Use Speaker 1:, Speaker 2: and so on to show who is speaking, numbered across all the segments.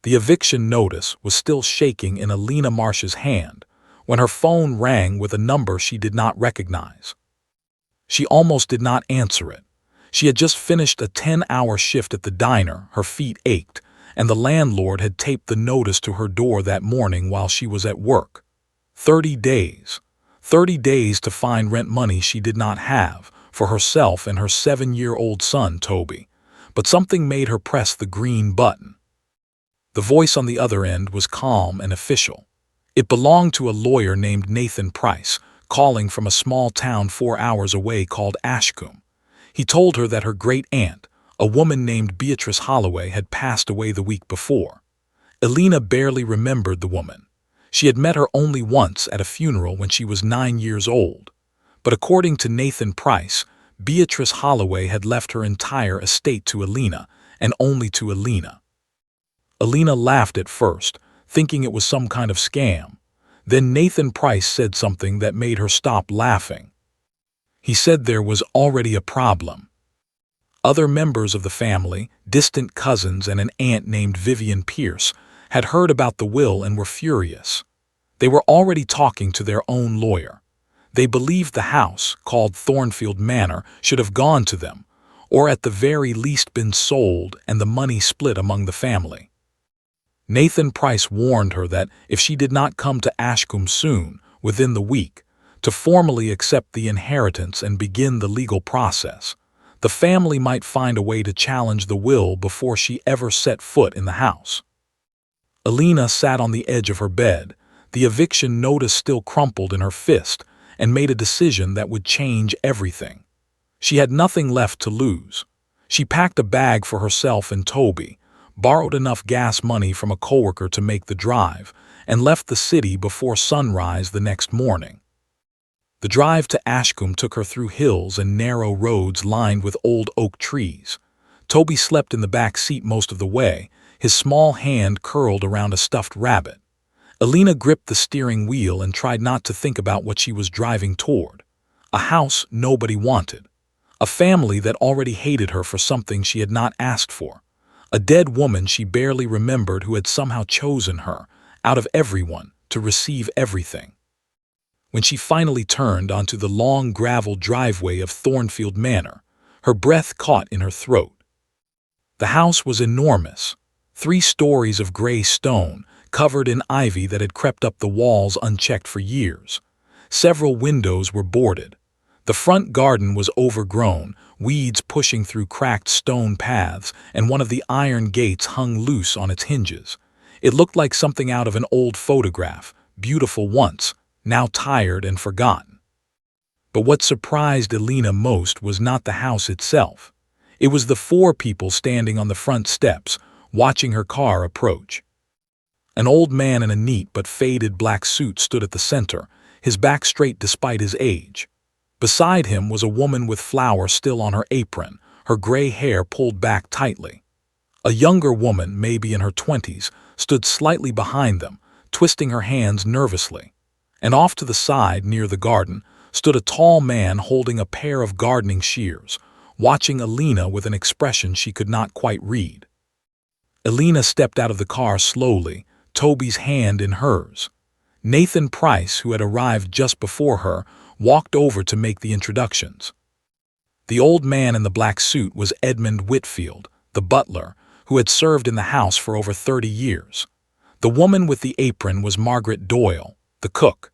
Speaker 1: The eviction notice was still shaking in Alina Marsh's hand when her phone rang with a number she did not recognize. She almost did not answer it. She had just finished a 10-hour shift at the diner, her feet ached, and the landlord had taped the notice to her door that morning while she was at work. 30 days. 30 days to find rent money she did not have for herself and her 7-year-old son, Toby. But something made her press the green button. The voice on the other end was calm and official. It belonged to a lawyer named Nathan Price, calling from a small town 4 hours away called Ashcombe. He told her that her great-aunt, a woman named Beatrice Holloway, had passed away the week before. Alina barely remembered the woman. She had met her only once at a funeral when she was 9 years old. But according to Nathan Price, Beatrice Holloway had left her entire estate to Alina, and only to Alina. Alina laughed at first, thinking it was some kind of scam. Then Nathan Price said something that made her stop laughing. He said there was already a problem. Other members of the family, distant cousins and an aunt named Vivian Pierce, had heard about the will and were furious. They were already talking to their own lawyer. They believed the house, called Thornfield Manor, should have gone to them, or at the very least been sold and the money split among the family. Nathan Price warned her that if she did not come to Ashcombe soon, within the week, to formally accept the inheritance and begin the legal process, the family might find a way to challenge the will before she ever set foot in the house. Alina sat on the edge of her bed, the eviction notice still crumpled in her fist, and made a decision that would change everything. She had nothing left to lose. She packed a bag for herself and Toby, borrowed enough gas money from a coworker to make the drive, and left the city before sunrise the next morning. The drive to Ashcombe took her through hills and narrow roads lined with old oak trees. Toby slept in the back seat most of the way, his small hand curled around a stuffed rabbit. Alina gripped the steering wheel and tried not to think about what she was driving toward. A house nobody wanted. A family that already hated her for something she had not asked for. A dead woman she barely remembered who had somehow chosen her, out of everyone, to receive everything. When she finally turned onto the long gravel driveway of Thornfield Manor, her breath caught in her throat. The house was enormous, 3 stories of gray stone, covered in ivy that had crept up the walls unchecked for years. Several windows were boarded. The front garden was overgrown, weeds pushing through cracked stone paths, and one of the iron gates hung loose on its hinges. It looked like something out of an old photograph, beautiful once, now tired and forgotten. But what surprised Alina most was not the house itself. It was the 4 people standing on the front steps, watching her car approach. An old man in a neat but faded black suit stood at the center, his back straight despite his age. Beside him was a woman with flour still on her apron, her gray hair pulled back tightly. A younger woman, maybe in her 20s, stood slightly behind them, twisting her hands nervously. And off to the side, near the garden, stood a tall man holding a pair of gardening shears, watching Alina with an expression she could not quite read. Alina stepped out of the car slowly, Toby's hand in hers. Nathan Price, who had arrived just before her, walked over to make the introductions. The old man in the black suit was Edmund Whitfield, the butler, who had served in the house for over 30 years. The woman with the apron was Margaret Doyle, the cook.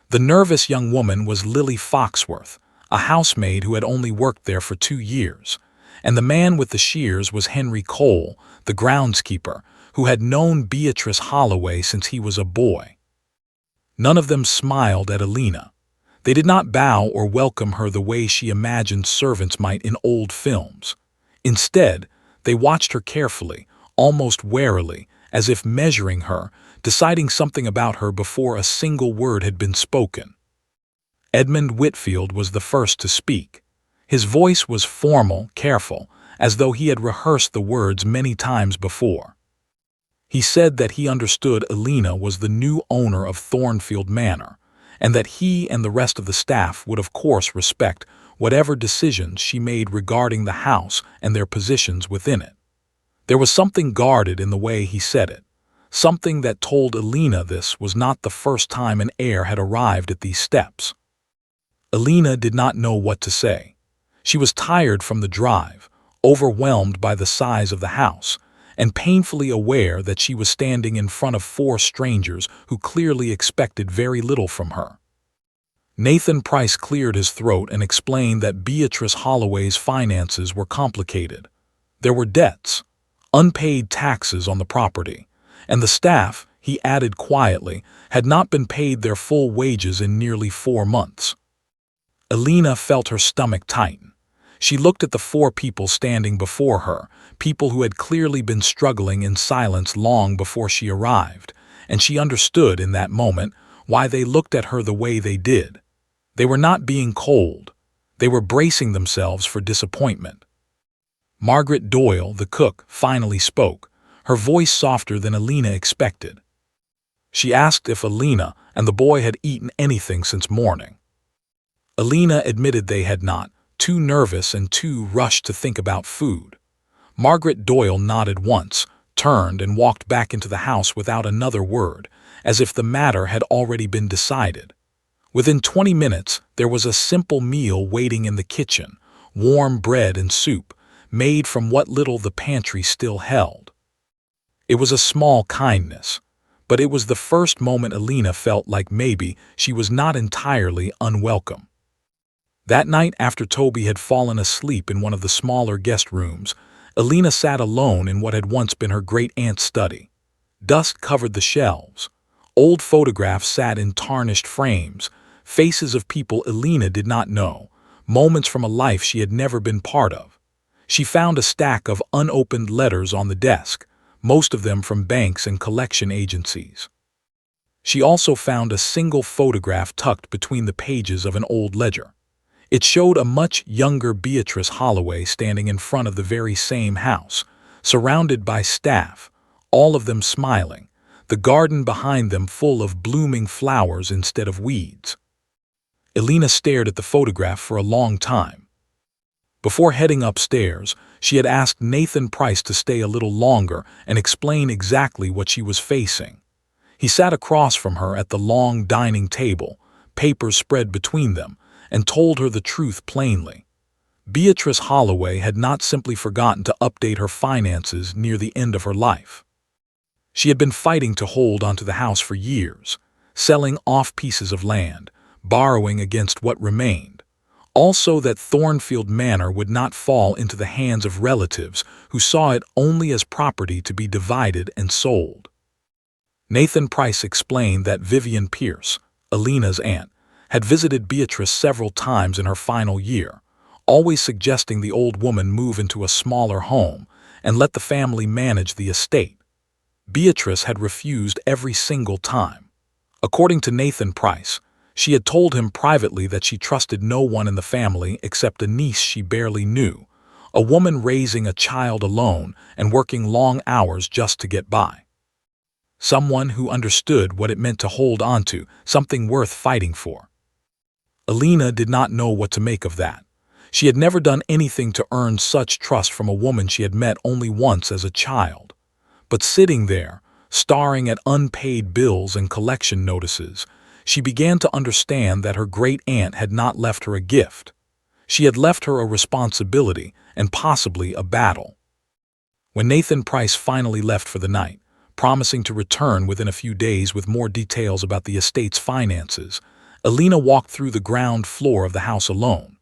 Speaker 1: The nervous young woman was Lily Foxworth, a housemaid who had only worked there for 2 years. And the man with the shears was Henry Cole, the groundskeeper, who had known Beatrice Holloway since he was a boy. None of them smiled at Alina. They did not bow or welcome her the way she imagined servants might in old films. Instead, they watched her carefully, almost warily, as if measuring her, deciding something about her before a single word had been spoken. Edmund Whitfield was the first to speak. His voice was formal, careful, as though he had rehearsed the words many times before. He said that he understood Alina was the new owner of Thornfield Manor, and that he and the rest of the staff would of course respect whatever decisions she made regarding the house and their positions within it. There was something guarded in the way he said it, something that told Alina this was not the first time an heir had arrived at these steps. Alina did not know what to say. She was tired from the drive, overwhelmed by the size of the house, and painfully aware that she was standing in front of four strangers who clearly expected very little from her. Nathan Price cleared his throat and explained that Beatrice Holloway's finances were complicated. There were debts, unpaid taxes on the property, and the staff, he added quietly, had not been paid their full wages in nearly 4 months. Alina felt her stomach tighten. She looked at the four people standing before her, people who had clearly been struggling in silence long before she arrived, and she understood in that moment why they looked at her the way they did. They were not being cold. They were bracing themselves for disappointment. Margaret Doyle, the cook, finally spoke, her voice softer than Alina expected. She asked if Alina and the boy had eaten anything since morning. Alina admitted they had not, too nervous and too rushed to think about food. Margaret Doyle nodded once, turned and walked back into the house without another word, as if the matter had already been decided. Within 20 minutes, there was a simple meal waiting in the kitchen, warm bread and soup, made from what little the pantry still held. It was a small kindness, but it was the first moment Alina felt like maybe she was not entirely unwelcome. That night, after Toby had fallen asleep in one of the smaller guest rooms, Alina sat alone in what had once been her great-aunt's study. Dust covered the shelves. Old photographs sat in tarnished frames, faces of people Alina did not know, moments from a life she had never been part of. She found a stack of unopened letters on the desk, most of them from banks and collection agencies. She also found a single photograph tucked between the pages of an old ledger. It showed a much younger Beatrice Holloway standing in front of the very same house, surrounded by staff, all of them smiling, the garden behind them full of blooming flowers instead of weeds. Alina stared at the photograph for a long time. Before heading upstairs, she had asked Nathan Price to stay a little longer and explain exactly what she was facing. He sat across from her at the long dining table, papers spread between them, and told her the truth plainly. Beatrice Holloway had not simply forgotten to update her finances near the end of her life. She had been fighting to hold onto the house for years, selling off pieces of land, borrowing against what remained, also that Thornfield Manor would not fall into the hands of relatives who saw it only as property to be divided and sold. Nathan Price explained that Vivian Pierce, Alina's aunt, had visited Beatrice several times in her final year, always suggesting the old woman move into a smaller home and let the family manage the estate. Beatrice had refused every single time. According to Nathan Price, she had told him privately that she trusted no one in the family except a niece she barely knew, a woman raising a child alone and working long hours just to get by. Someone who understood what it meant to hold on to something worth fighting for. Alina did not know what to make of that. She had never done anything to earn such trust from a woman she had met only once as a child. But sitting there, staring at unpaid bills and collection notices, she began to understand that her great-aunt had not left her a gift. She had left her a responsibility and possibly a battle. When Nathan Price finally left for the night, promising to return within a few days with more details about the estate's finances, Alina walked through the ground floor of the house alone.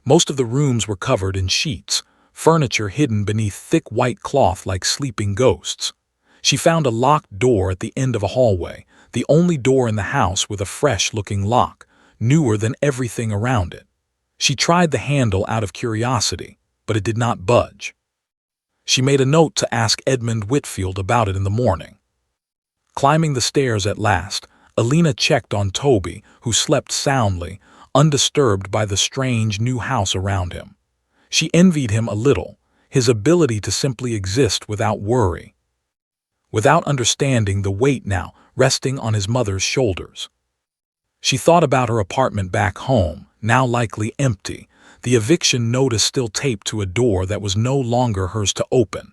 Speaker 1: Most of the rooms were covered in sheets, furniture hidden beneath thick white cloth like sleeping ghosts. She found a locked door at the end of a hallway, the only door in the house with a fresh-looking lock, newer than everything around it. She tried the handle out of curiosity, but it did not budge. She made a note to ask Edmund Whitfield about it in the morning. Climbing the stairs at last, Alina checked on Toby, who slept soundly, undisturbed by the strange new house around him. She envied him a little, his ability to simply exist without worry, without understanding the weight now resting on his mother's shoulders. She thought about her apartment back home, now likely empty, the eviction notice still taped to a door that was no longer hers to open.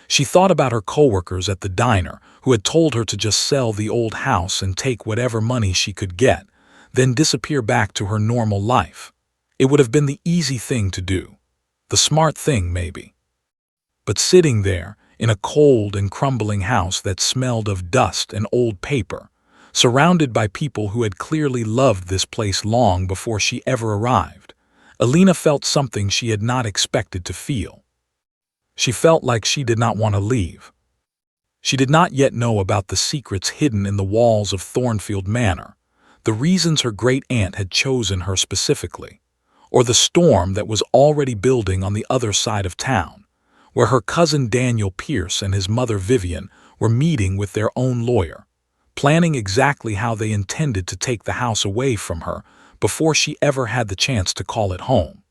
Speaker 1: She thought about her coworkers at the diner who had told her to just sell the old house and take whatever money she could get, then disappear back to her normal life. It would have been the easy thing to do. The smart thing, maybe. But sitting there, in a cold and crumbling house that smelled of dust and old paper, surrounded by people who had clearly loved this place long before she ever arrived, Alina felt something she had not expected to feel. She felt like she did not want to leave. She did not yet know about the secrets hidden in the walls of Thornfield Manor, the reasons her great-aunt had chosen her specifically, or the storm that was already building on the other side of town, where her cousin Daniel Pierce and his mother Vivian were meeting with their own lawyer, planning exactly how they intended to take the house away from her before she ever had the chance to call it home.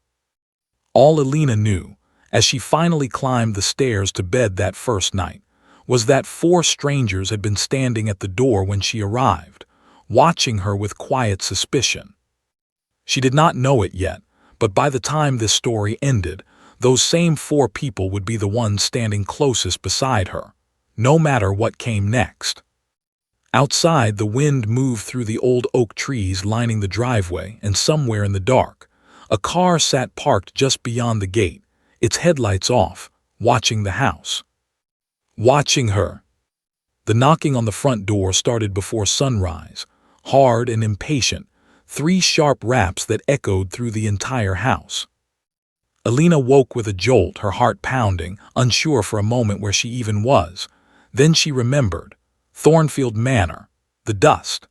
Speaker 1: All Alina knew, as she finally climbed the stairs to bed that first night, was that 4 strangers had been standing at the door when she arrived, watching her with quiet suspicion. She did not know it yet, but by the time this story ended, those same 4 people would be the ones standing closest beside her, no matter what came next. Outside, the wind moved through the old oak trees lining the driveway, and somewhere in the dark, a car sat parked just beyond the gate, its headlights off, watching the house. Watching her. The knocking on the front door started before sunrise, hard and impatient, 3 sharp raps that echoed through the entire house. Alina woke with a jolt, her heart pounding, unsure for a moment where she even was. Then she remembered. Thornfield Manor, the dust,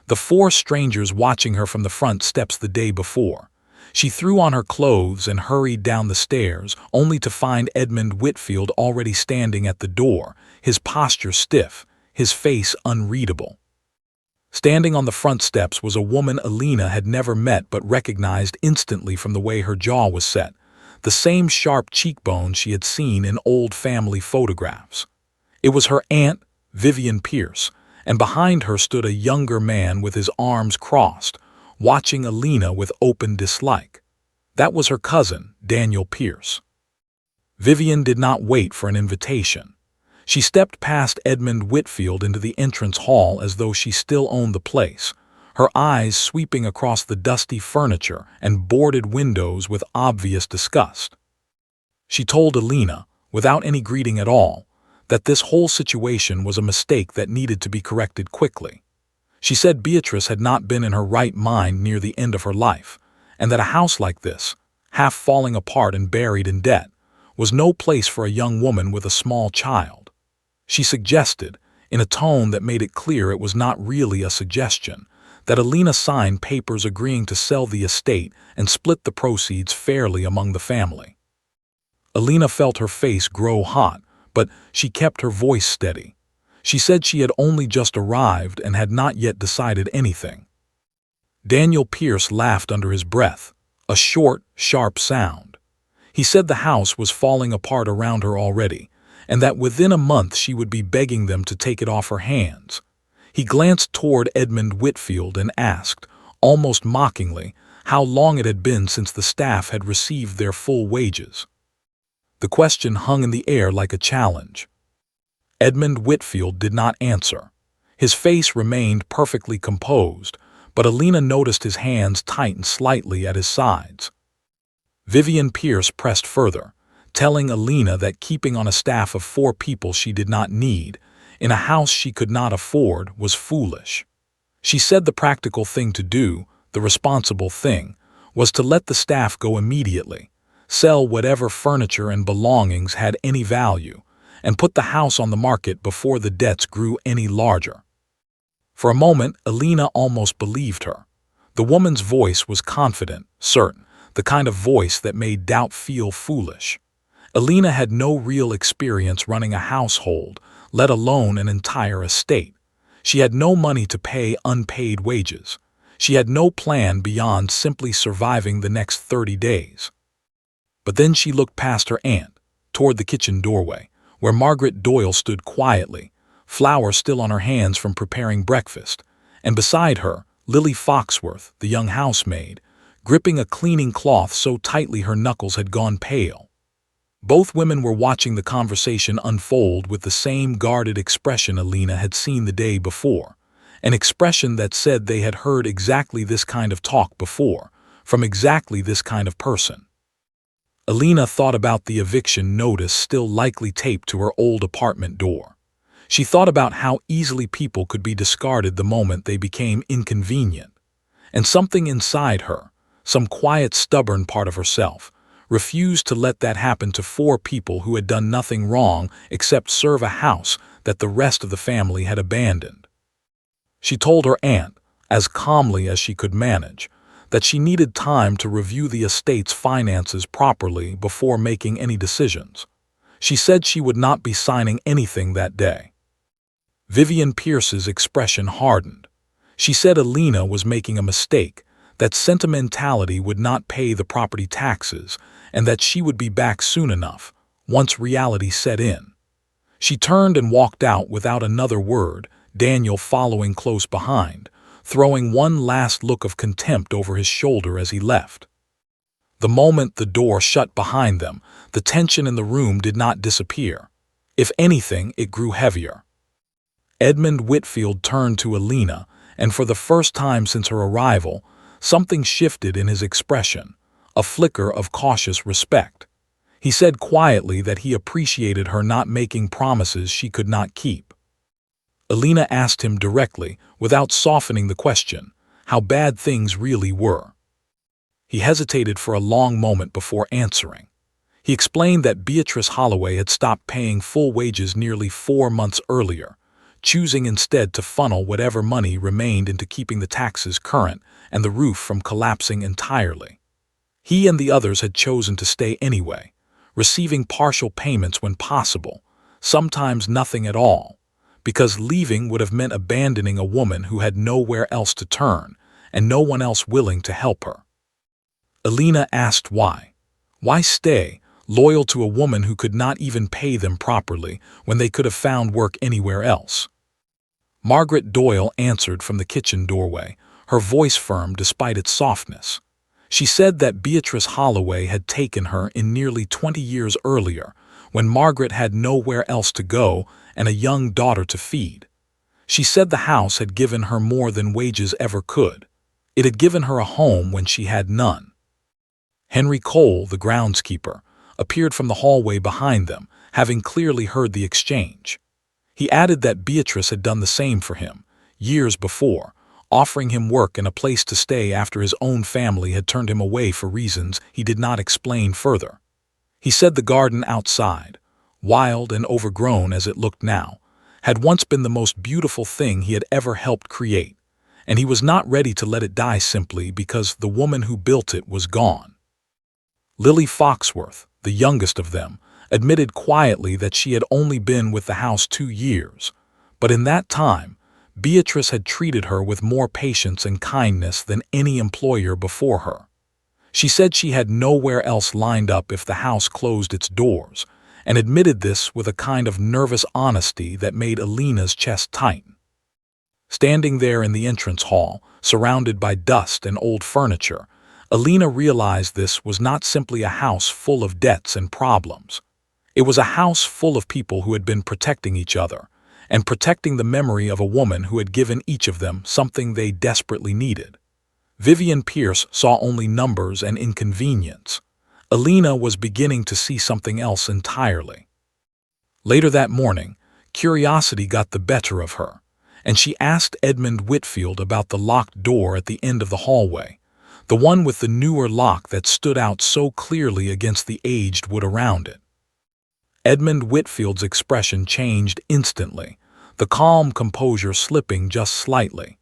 Speaker 1: the 4 strangers watching her from the front steps the day before. She threw on her clothes and hurried down the stairs, only to find Edmund Whitfield already standing at the door, his posture stiff, his face unreadable. Standing on the front steps was a woman Alina had never met but recognized instantly from the way her jaw was set, the same sharp cheekbones she had seen in old family photographs. It was her aunt, Vivian Pierce, and behind her stood a younger man with his arms crossed, watching Alina with open dislike. That was her cousin, Daniel Pierce. Vivian did not wait for an invitation. She stepped past Edmund Whitfield into the entrance hall as though she still owned the place, her eyes sweeping across the dusty furniture and boarded windows with obvious disgust. She told Alina, without any greeting at all, that this whole situation was a mistake that needed to be corrected quickly. She said Beatrice had not been in her right mind near the end of her life, and that a house like this, half falling apart and buried in debt, was no place for a young woman with a small child. She suggested, in a tone that made it clear it was not really a suggestion, that Alina sign papers agreeing to sell the estate and split the proceeds fairly among the family. Alina felt her face grow hot, but she kept her voice steady. She said she had only just arrived and had not yet decided anything. Daniel Pierce laughed under his breath, a short, sharp sound. He said the house was falling apart around her already, and that within a month she would be begging them to take it off her hands. He glanced toward Edmund Whitfield and asked, almost mockingly, how long it had been since the staff had received their full wages. The question hung in the air like a challenge. Edmund Whitfield did not answer. His face remained perfectly composed, but Alina noticed his hands tighten slightly at his sides. Vivian Pierce pressed further, telling Alina that keeping on a staff of 4 people she did not need, in a house she could not afford, was foolish. She said the practical thing to do, the responsible thing, was to let the staff go immediately, sell whatever furniture and belongings had any value, and put the house on the market before the debts grew any larger. For a moment, Alina almost believed her. The woman's voice was confident, certain, the kind of voice that made doubt feel foolish. Alina had no real experience running a household, let alone an entire estate. She had no money to pay unpaid wages. She had no plan beyond simply surviving the next 30 days. But then she looked past her aunt, toward the kitchen doorway, where Margaret Doyle stood quietly, flour still on her hands from preparing breakfast, and beside her, Lily Foxworth, the young housemaid, gripping a cleaning cloth so tightly her knuckles had gone pale. Both women were watching the conversation unfold with the same guarded expression Alina had seen the day before, an expression that said they had heard exactly this kind of talk before, from exactly this kind of person. Alina thought about the eviction notice still likely taped to her old apartment door. She thought about how easily people could be discarded the moment they became inconvenient. And something inside her, some quiet, stubborn part of herself, refused to let that happen to four people who had done nothing wrong except serve a house that the rest of the family had abandoned. She told her aunt, as calmly as she could manage, that she needed time to review the estate's finances properly before making any decisions. She said she would not be signing anything that day. Vivian Pierce's expression hardened. She said Alina was making a mistake, that sentimentality would not pay the property taxes, and that she would be back soon enough, once reality set in. She turned and walked out without another word, Daniel following close behind, throwing one last look of contempt over his shoulder as he left. The moment the door shut behind them, the tension in the room did not disappear. If anything, it grew heavier. Edmund Whitfield turned to Alina, and for the first time since her arrival, something shifted in his expression, a flicker of cautious respect. He said quietly that he appreciated her not making promises she could not keep. Alina asked him directly, without softening the question, how bad things really were. He hesitated for a long moment before answering. He explained that Beatrice Holloway had stopped paying full wages nearly 4 months earlier, choosing instead to funnel whatever money remained into keeping the taxes current and the roof from collapsing entirely. He and the others had chosen to stay anyway, receiving partial payments when possible, sometimes nothing at all, because leaving would have meant abandoning a woman who had nowhere else to turn and no one else willing to help her. Alina asked why. Why stay, loyal to a woman who could not even pay them properly when they could have found work anywhere else? Margaret Doyle answered from the kitchen doorway, her voice firm despite its softness. She said that Beatrice Holloway had taken her in nearly 20 years earlier, when Margaret had nowhere else to go and a young daughter to feed. She said the house had given her more than wages ever could. It had given her a home when she had none. Henry Cole, the groundskeeper, appeared from the hallway behind them, having clearly heard the exchange. He added that Beatrice had done the same for him, years before, offering him work and a place to stay after his own family had turned him away for reasons he did not explain further. He said the garden outside, wild and overgrown as it looked now, had once been the most beautiful thing he had ever helped create, and he was not ready to let it die simply because the woman who built it was gone. Lily Foxworth, the youngest of them, admitted quietly that she had only been with the house 2 years, but in that time, Beatrice had treated her with more patience and kindness than any employer before her. She said she had nowhere else lined up if the house closed its doors, and admitted this with a kind of nervous honesty that made Alina's chest tighten. Standing there in the entrance hall, surrounded by dust and old furniture, Alina realized this was not simply a house full of debts and problems. It was a house full of people who had been protecting each other, and protecting the memory of a woman who had given each of them something they desperately needed. Vivian Pierce saw only numbers and inconvenience. Alina was beginning to see something else entirely. Later that morning, curiosity got the better of her, and she asked Edmund Whitfield about the locked door at the end of the hallway, the one with the newer lock that stood out so clearly against the aged wood around it. Edmund Whitfield's expression changed instantly, the calm composure slipping just slightly.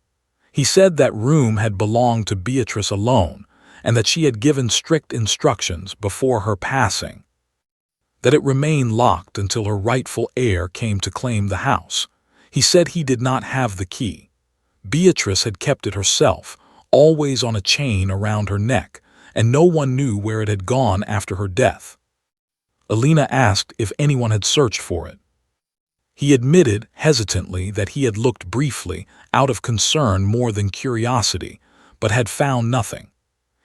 Speaker 1: He said that room had belonged to Beatrice alone, and that she had given strict instructions before her passing, that it remained locked until her rightful heir came to claim the house. He said he did not have the key. Beatrice had kept it herself, always on a chain around her neck, and no one knew where it had gone after her death. Alina asked if anyone had searched for it. He admitted, hesitantly, that he had looked briefly, out of concern more than curiosity, but had found nothing.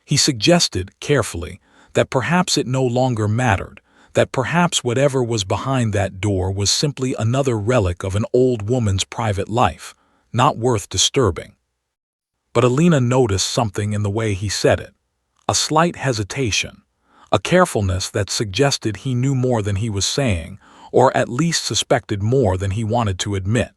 Speaker 1: He suggested, carefully, that perhaps it no longer mattered, that perhaps whatever was behind that door was simply another relic of an old woman's private life, not worth disturbing. But Alina noticed something in the way he said it, a slight hesitation, a carefulness that suggested he knew more than he was saying, or at least suspected more than he wanted to admit.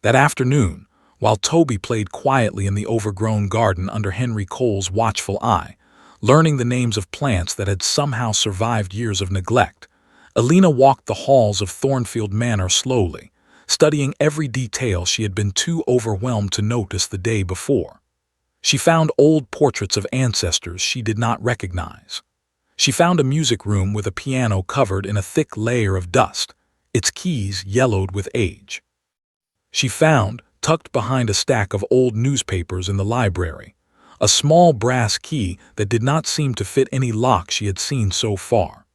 Speaker 1: That afternoon, while Toby played quietly in the overgrown garden under Henry Cole's watchful eye, learning the names of plants that had somehow survived years of neglect, Alina walked the halls of Thornfield Manor slowly, studying every detail she had been too overwhelmed to notice the day before. She found old portraits of ancestors she did not recognize. She found a music room with a piano covered in a thick layer of dust, its keys yellowed with age. She found, tucked behind a stack of old newspapers in the library, a small brass key that did not seem to fit any lock she had seen so far.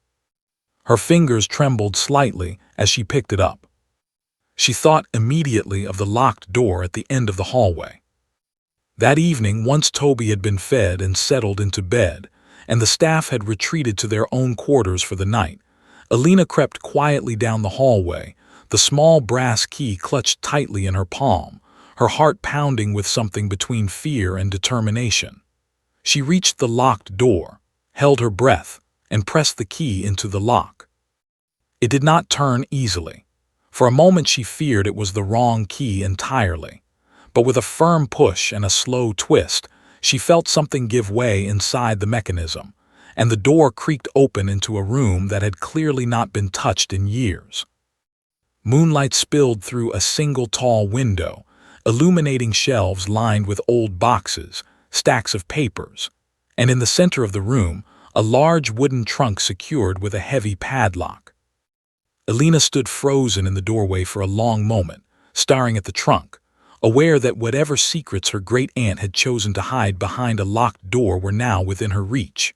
Speaker 1: Her fingers trembled slightly as she picked it up. She thought immediately of the locked door at the end of the hallway. That evening, once Toby had been fed and settled into bed, and the staff had retreated to their own quarters for the night, Alina crept quietly down the hallway, the small brass key clutched tightly in her palm, her heart pounding with something between fear and determination. She reached the locked door, held her breath, and pressed the key into the lock. It did not turn easily. For a moment she feared it was the wrong key entirely, but with a firm push and a slow twist, she felt something give way inside the mechanism, and the door creaked open into a room that had clearly not been touched in years. Moonlight spilled through a single tall window, illuminating shelves lined with old boxes, stacks of papers, and in the center of the room, a large wooden trunk secured with a heavy padlock. Alina stood frozen in the doorway for a long moment, staring at the trunk, aware that whatever secrets her great-aunt had chosen to hide behind a locked door were now within her reach.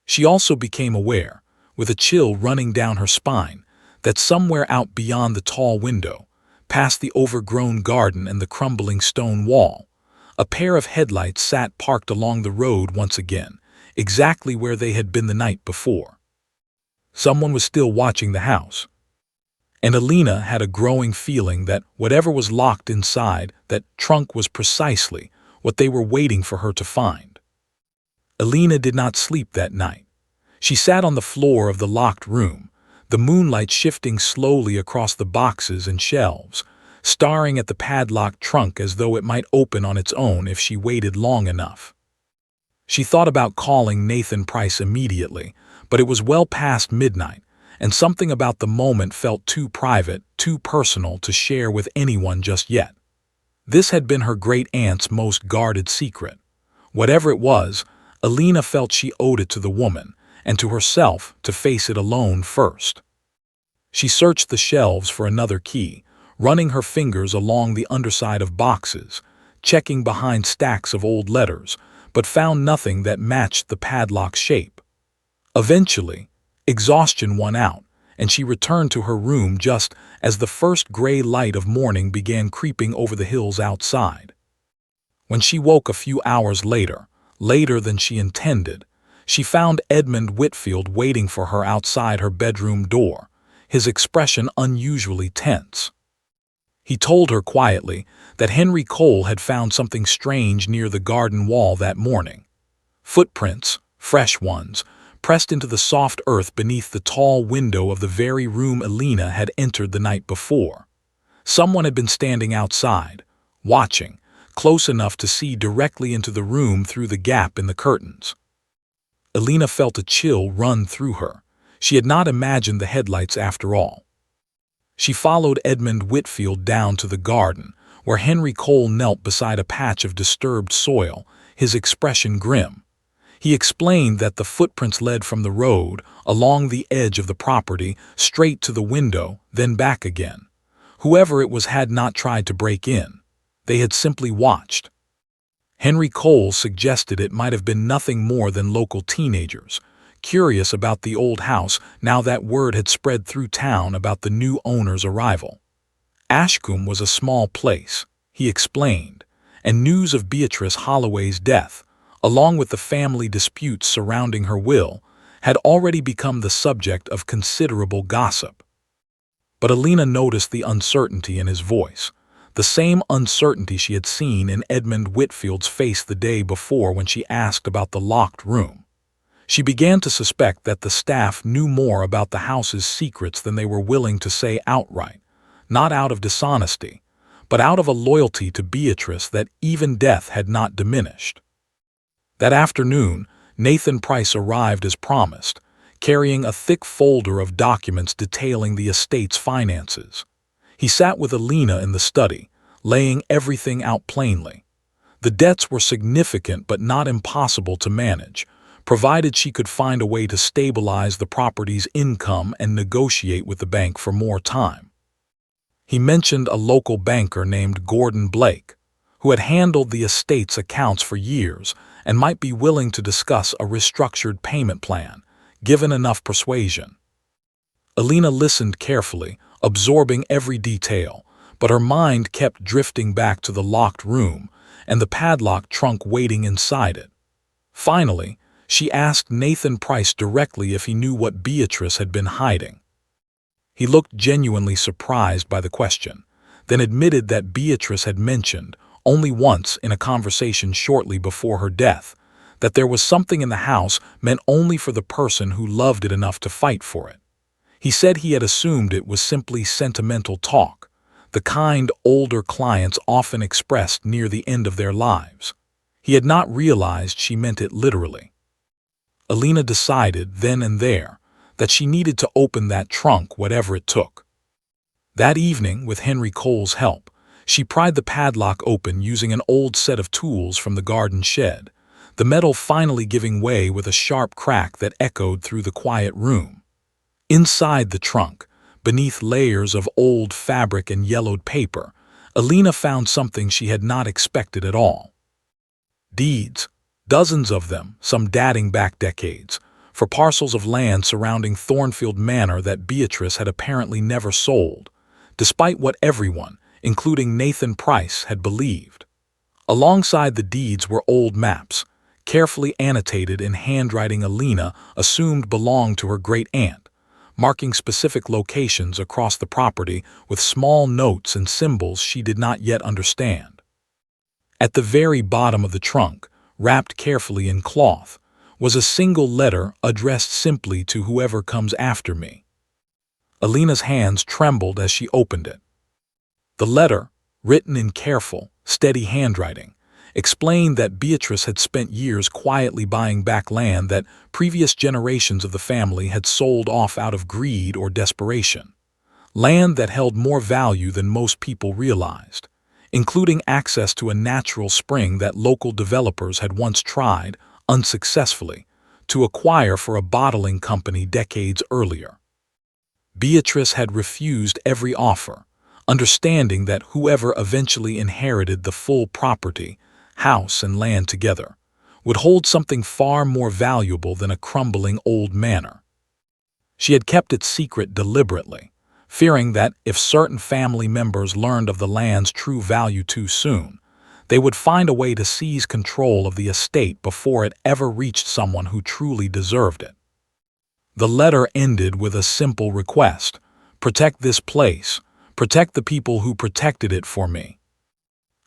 Speaker 1: She also became aware, with a chill running down her spine, that somewhere out beyond the tall window, past the overgrown garden and the crumbling stone wall, a pair of headlights sat parked along the road once again, exactly where they had been the night before. Someone was still watching the house, and Alina had a growing feeling that whatever was locked inside that trunk was precisely what they were waiting for her to find. Alina did not sleep that night. She sat on the floor of the locked room, the moonlight shifting slowly across the boxes and shelves, staring at the padlocked trunk as though it might open on its own if she waited long enough. She thought about calling Nathan Price immediately, but it was well past midnight, and something about the moment felt too private, too personal to share with anyone just yet. This had been her great-aunt's most guarded secret. Whatever it was, Alina felt she owed it to the woman, and to herself to face it alone first. She searched the shelves for another key, running her fingers along the underside of boxes, checking behind stacks of old letters, but found nothing that matched the padlock's shape. Eventually, exhaustion won out, and she returned to her room just as the first gray light of morning began creeping over the hills outside. When she woke a few hours later than she intended, she found Edmund Whitfield waiting for her outside her bedroom door, his expression unusually tense. He told her quietly that Henry Cole had found something strange near the garden wall that morning. Footprints, fresh ones, pressed into the soft earth beneath the tall window of the very room Alina had entered the night before. Someone had been standing outside, watching, close enough to see directly into the room through the gap in the curtains. Alina felt a chill run through her. She had not imagined the headlights after all. She followed Edmund Whitfield down to the garden, where Henry Cole knelt beside a patch of disturbed soil, his expression grim. He explained that the footprints led from the road, along the edge of the property, straight to the window, then back again. Whoever it was had not tried to break in. They had simply watched. Henry Cole suggested it might have been nothing more than local teenagers, curious about the old house now that word had spread through town about the new owner's arrival. Ashcombe was a small place, he explained, and news of Beatrice Holloway's death, along with the family disputes surrounding her will, had already become the subject of considerable gossip. But Alina noticed the uncertainty in his voice, the same uncertainty she had seen in Edmund Whitfield's face the day before when she asked about the locked room. She began to suspect that the staff knew more about the house's secrets than they were willing to say outright, not out of dishonesty, but out of a loyalty to Beatrice that even death had not diminished. That afternoon, Nathan Price arrived as promised, carrying a thick folder of documents detailing the estate's finances. He sat with Alina in the study, laying everything out plainly. The debts were significant but not impossible to manage, provided she could find a way to stabilize the property's income and negotiate with the bank for more time. He mentioned a local banker named Gordon Blake, who had handled the estate's accounts for years and might be willing to discuss a restructured payment plan, given enough persuasion. Alina listened carefully, absorbing every detail, but her mind kept drifting back to the locked room and the padlocked trunk waiting inside it. Finally, she asked Nathan Price directly if he knew what Beatrice had been hiding. He looked genuinely surprised by the question, then admitted that Beatrice had mentioned, only once in a conversation shortly before her death, that there was something in the house meant only for the person who loved it enough to fight for it. He said he had assumed it was simply sentimental talk, the kind older clients often expressed near the end of their lives. He had not realized she meant it literally. Alina decided then and there that she needed to open that trunk whatever it took. That evening, with Henry Cole's help, she pried the padlock open using an old set of tools from the garden shed, the metal finally giving way with a sharp crack that echoed through the quiet room. Inside the trunk, beneath layers of old fabric and yellowed paper, Alina found something she had not expected at all. Deeds, dozens of them, some dating back decades, for parcels of land surrounding Thornfield Manor that Beatrice had apparently never sold, despite what everyone, including Nathan Price, had believed. Alongside the deeds were old maps, carefully annotated in handwriting Alina assumed belonged to her great-aunt, marking specific locations across the property with small notes and symbols she did not yet understand. At the very bottom of the trunk, wrapped carefully in cloth, was a single letter addressed simply to whoever comes after me. Alina's hands trembled as she opened it. The letter, written in careful, steady handwriting, explained that Beatrice had spent years quietly buying back land that previous generations of the family had sold off out of greed or desperation. Land that held more value than most people realized, including access to a natural spring that local developers had once tried, unsuccessfully, to acquire for a bottling company decades earlier. Beatrice had refused every offer, understanding that whoever eventually inherited the full property, house and land together, would hold something far more valuable than a crumbling old manor. She had kept it secret deliberately, fearing that if certain family members learned of the land's true value too soon, they would find a way to seize control of the estate before it ever reached someone who truly deserved it. The letter ended with a simple request: protect this place, protect the people who protected it for me.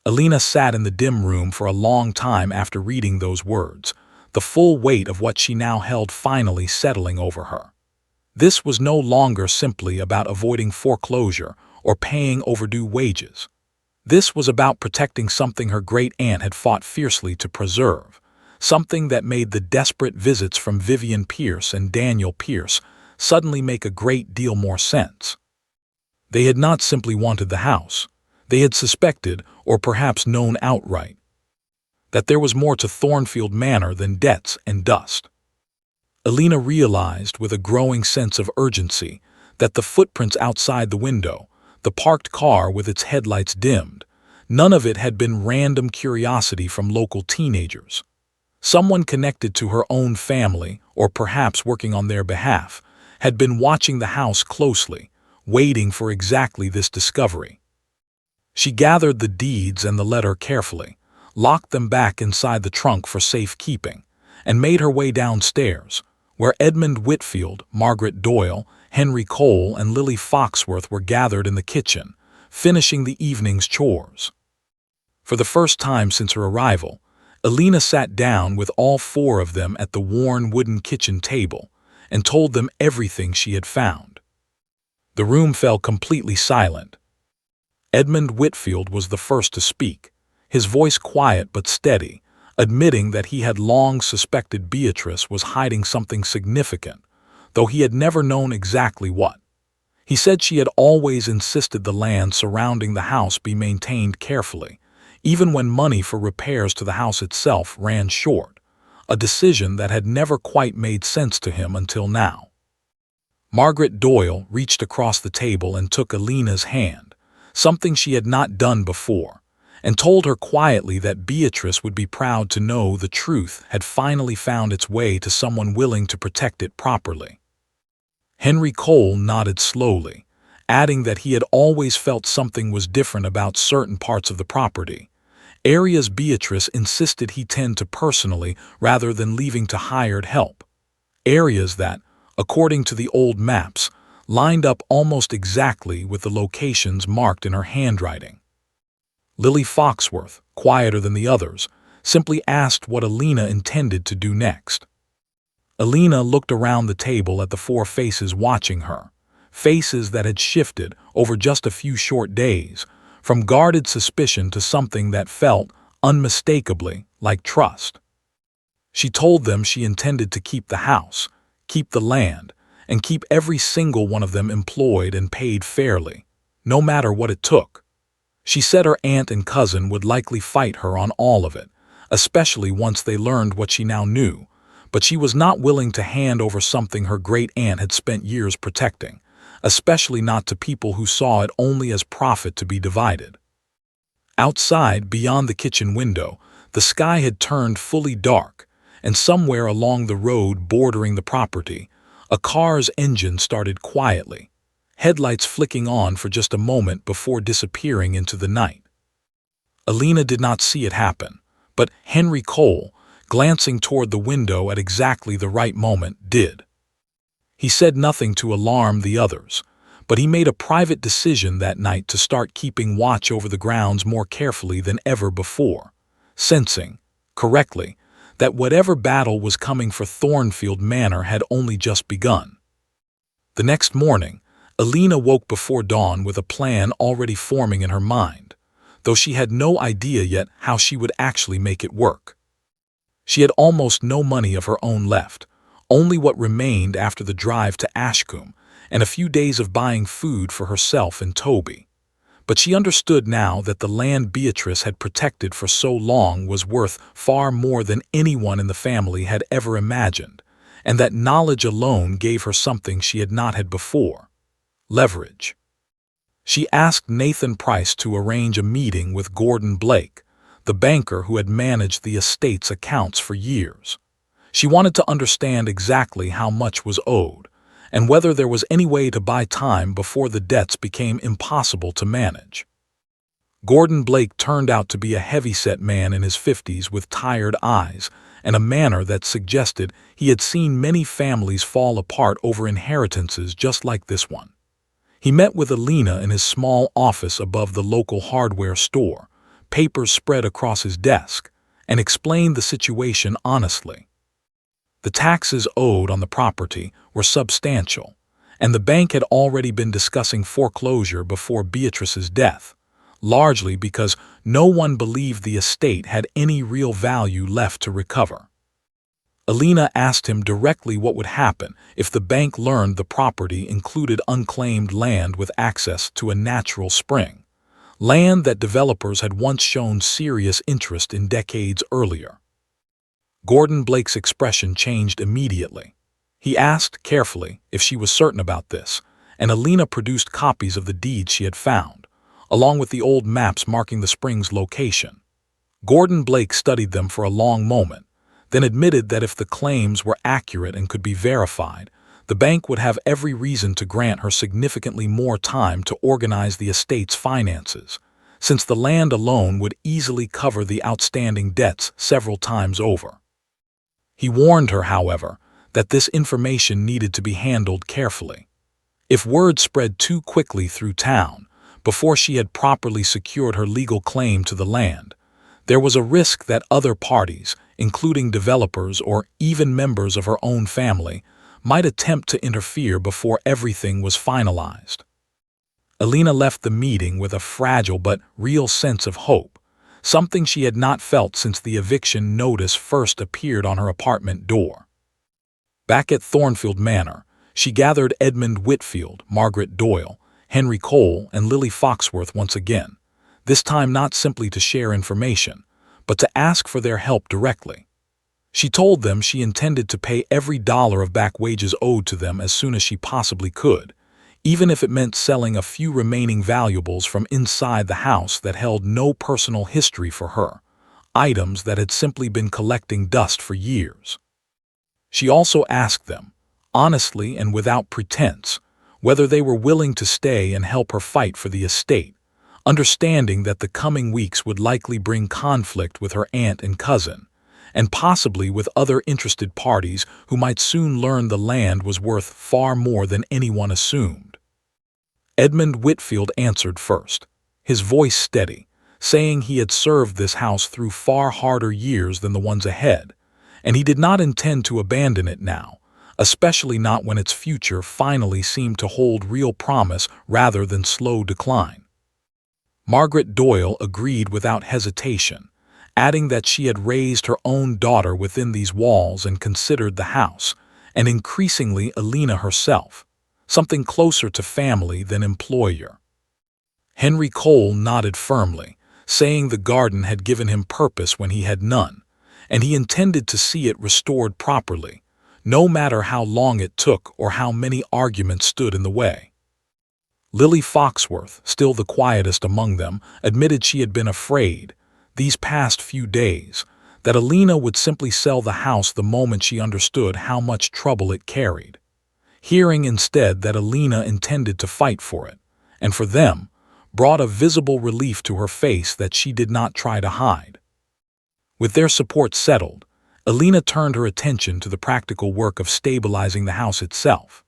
Speaker 1: Alina sat in the dim room for a long time after reading those words, the full weight of what she now held finally settling over her. This was no longer simply about avoiding foreclosure or paying overdue wages. This was about protecting something her great-aunt had fought fiercely to preserve, something that made the desperate visits from Vivian Pierce and Daniel Pierce suddenly make a great deal more sense. They had not simply wanted the house. They had suspected, or perhaps known outright, that there was more to Thornfield Manor than debts and dust. Alina realized with a growing sense of urgency that the footprints outside the window, the parked car with its headlights dimmed, none of it had been random curiosity from local teenagers. Someone connected to her own family, or perhaps working on their behalf, had been watching the house closely, waiting for exactly this discovery. She gathered the deeds and the letter carefully, locked them back inside the trunk for safekeeping, and made her way downstairs, where Edmund Whitfield, Margaret Doyle, Henry Cole, and Lily Foxworth were gathered in the kitchen, finishing the evening's chores. For the first time since her arrival, Alina sat down with all four of them at the worn wooden kitchen table and told them everything she had found. The room fell completely silent. Edmund Whitfield was the first to speak, his voice quiet but steady, admitting that he had long suspected Beatrice was hiding something significant, though he had never known exactly what. He said she had always insisted the land surrounding the house be maintained carefully, even when money for repairs to the house itself ran short, a decision that had never quite made sense to him until now. Margaret Doyle reached across the table and took Alina's hand, something she had not done before, and told her quietly that Beatrice would be proud to know the truth had finally found its way to someone willing to protect it properly. Henry Cole nodded slowly, adding that he had always felt something was different about certain parts of the property, areas Beatrice insisted he tend to personally rather than leaving to hired help, areas that, according to the old maps, lined up almost exactly with the locations marked in her handwriting. Lily Foxworth, quieter than the others, simply asked what Alina intended to do next. Alina looked around the table at the four faces watching her, faces that had shifted over just a few short days, from guarded suspicion to something that felt, unmistakably, like trust. She told them she intended to keep the house, keep the land, and keep every single one of them employed and paid fairly, no matter what it took. She said her aunt and cousin would likely fight her on all of it, especially once they learned what she now knew, but she was not willing to hand over something her great-aunt had spent years protecting, especially not to people who saw it only as profit to be divided. Outside, beyond the kitchen window, the sky had turned fully dark, and somewhere along the road bordering the property, a car's engine started quietly, headlights flicking on for just a moment before disappearing into the night. Alina did not see it happen, but Henry Cole, glancing toward the window at exactly the right moment, did. He said nothing to alarm the others, but he made a private decision that night to start keeping watch over the grounds more carefully than ever before, sensing, correctly, that whatever battle was coming for Thornfield Manor had only just begun. The next morning, Alina woke before dawn with a plan already forming in her mind, though she had no idea yet how she would actually make it work. She had almost no money of her own left, only what remained after the drive to Ashcombe, and a few days of buying food for herself and Toby. But she understood now that the land Beatrice had protected for so long was worth far more than anyone in the family had ever imagined, and that knowledge alone gave her something she had not had before: leverage. She asked Nathan Price to arrange a meeting with Gordon Blake, the banker who had managed the estate's accounts for years. She wanted to understand exactly how much was owed, and whether there was any way to buy time before the debts became impossible to manage. Gordon Blake turned out to be a heavy-set man in his 50s with tired eyes and a manner that suggested he had seen many families fall apart over inheritances just like this one. He met with Alina in his small office above the local hardware store, papers spread across his desk, and explained the situation honestly. The taxes owed on the property were substantial, and the bank had already been discussing foreclosure before Beatrice's death, largely because no one believed the estate had any real value left to recover. Alina asked him directly what would happen if the bank learned the property included unclaimed land with access to a natural spring, land that developers had once shown serious interest in decades earlier. Gordon Blake's expression changed immediately. He asked carefully if she was certain about this, and Alina produced copies of the deeds she had found, along with the old maps marking the spring's location. Gordon Blake studied them for a long moment, then admitted that if the claims were accurate and could be verified, the bank would have every reason to grant her significantly more time to organize the estate's finances, since the land alone would easily cover the outstanding debts several times over. He warned her, however, that this information needed to be handled carefully. If word spread too quickly through town, before she had properly secured her legal claim to the land, there was a risk that other parties, including developers or even members of her own family, might attempt to interfere before everything was finalized. Alina left the meeting with a fragile but real sense of hope, something she had not felt since the eviction notice first appeared on her apartment door. Back at Thornfield Manor, she gathered Edmund Whitfield, Margaret Doyle, Henry Cole, and Lily Foxworth once again, this time not simply to share information, but to ask for their help directly. She told them she intended to pay every dollar of back wages owed to them as soon as she possibly could, even if it meant selling a few remaining valuables from inside the house that held no personal history for her, items that had simply been collecting dust for years. She also asked them, honestly and without pretense, whether they were willing to stay and help her fight for the estate, understanding that the coming weeks would likely bring conflict with her aunt and cousin, and possibly with other interested parties who might soon learn the land was worth far more than anyone assumed. Edmund Whitfield answered first, his voice steady, saying he had served this house through far harder years than the ones ahead, and he did not intend to abandon it now, especially not when its future finally seemed to hold real promise rather than slow decline. Margaret Doyle agreed without hesitation, adding that she had raised her own daughter within these walls and considered the house, and increasingly Alina herself, something closer to family than employer. Henry Cole nodded firmly, saying the garden had given him purpose when he had none, and he intended to see it restored properly, no matter how long it took or how many arguments stood in the way. Lily Foxworth, still the quietest among them, admitted she had been afraid, these past few days, that Alina would simply sell the house the moment she understood how much trouble it carried. Hearing instead that Alina intended to fight for it, and for them, brought a visible relief to her face that she did not try to hide. With their support settled, Alina turned her attention to the practical work of stabilizing the house itself.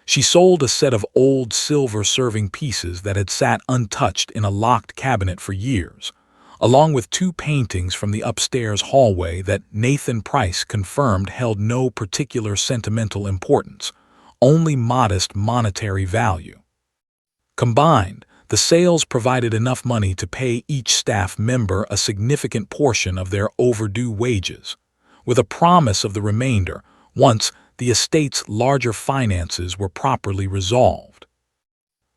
Speaker 1: She sold a set of old silver serving pieces that had sat untouched in a locked cabinet for years, along with 2 paintings from the upstairs hallway that Nathan Price confirmed held no particular sentimental importance, only modest monetary value. Combined, the sales provided enough money to pay each staff member a significant portion of their overdue wages, with a promise of the remainder once the estate's larger finances were properly resolved.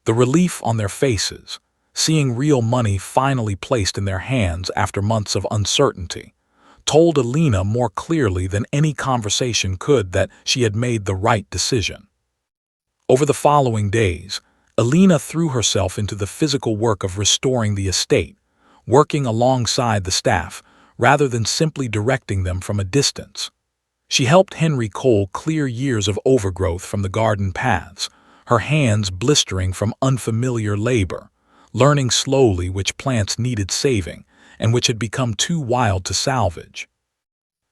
Speaker 1: The relief on their faces, seeing real money finally placed in their hands after months of uncertainty, told Alina more clearly than any conversation could that she had made the right decision. Over the following days, Alina threw herself into the physical work of restoring the estate, working alongside the staff rather than simply directing them from a distance. She helped Henry Cole clear years of overgrowth from the garden paths, her hands blistering from unfamiliar labor, learning slowly which plants needed saving and which had become too wild to salvage.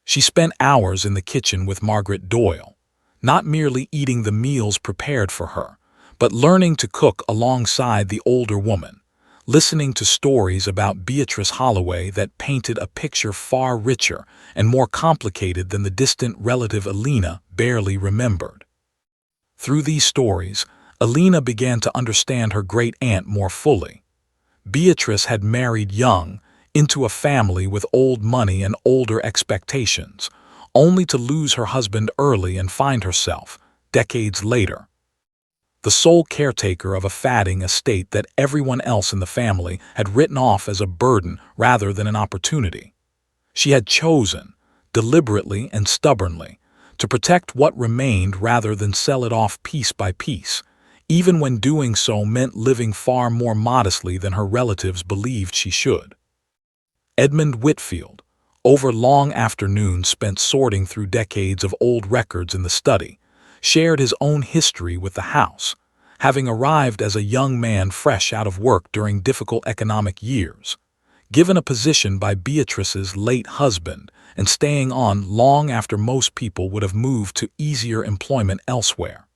Speaker 1: She spent hours in the kitchen with Margaret Doyle, not merely eating the meals prepared for her, but learning to cook alongside the older woman, listening to stories about Beatrice Holloway that painted a picture far richer and more complicated than the distant relative Alina barely remembered. Through these stories, Alina began to understand her great-aunt more fully. Beatrice had married young, into a family with old money and older expectations, only to lose her husband early and find herself, decades later, the sole caretaker of a fatting estate that everyone else in the family had written off as a burden rather than an opportunity. She had chosen, deliberately and stubbornly, to protect what remained rather than sell it off piece by piece, even when doing so meant living far more modestly than her relatives believed she should. Edmund Whitfield, over long afternoons spent sorting through decades of old records in the study, shared his own history with the house, having arrived as a young man fresh out of work during difficult economic years, given a position by Beatrice's late husband and staying on long after most people would have moved to easier employment elsewhere.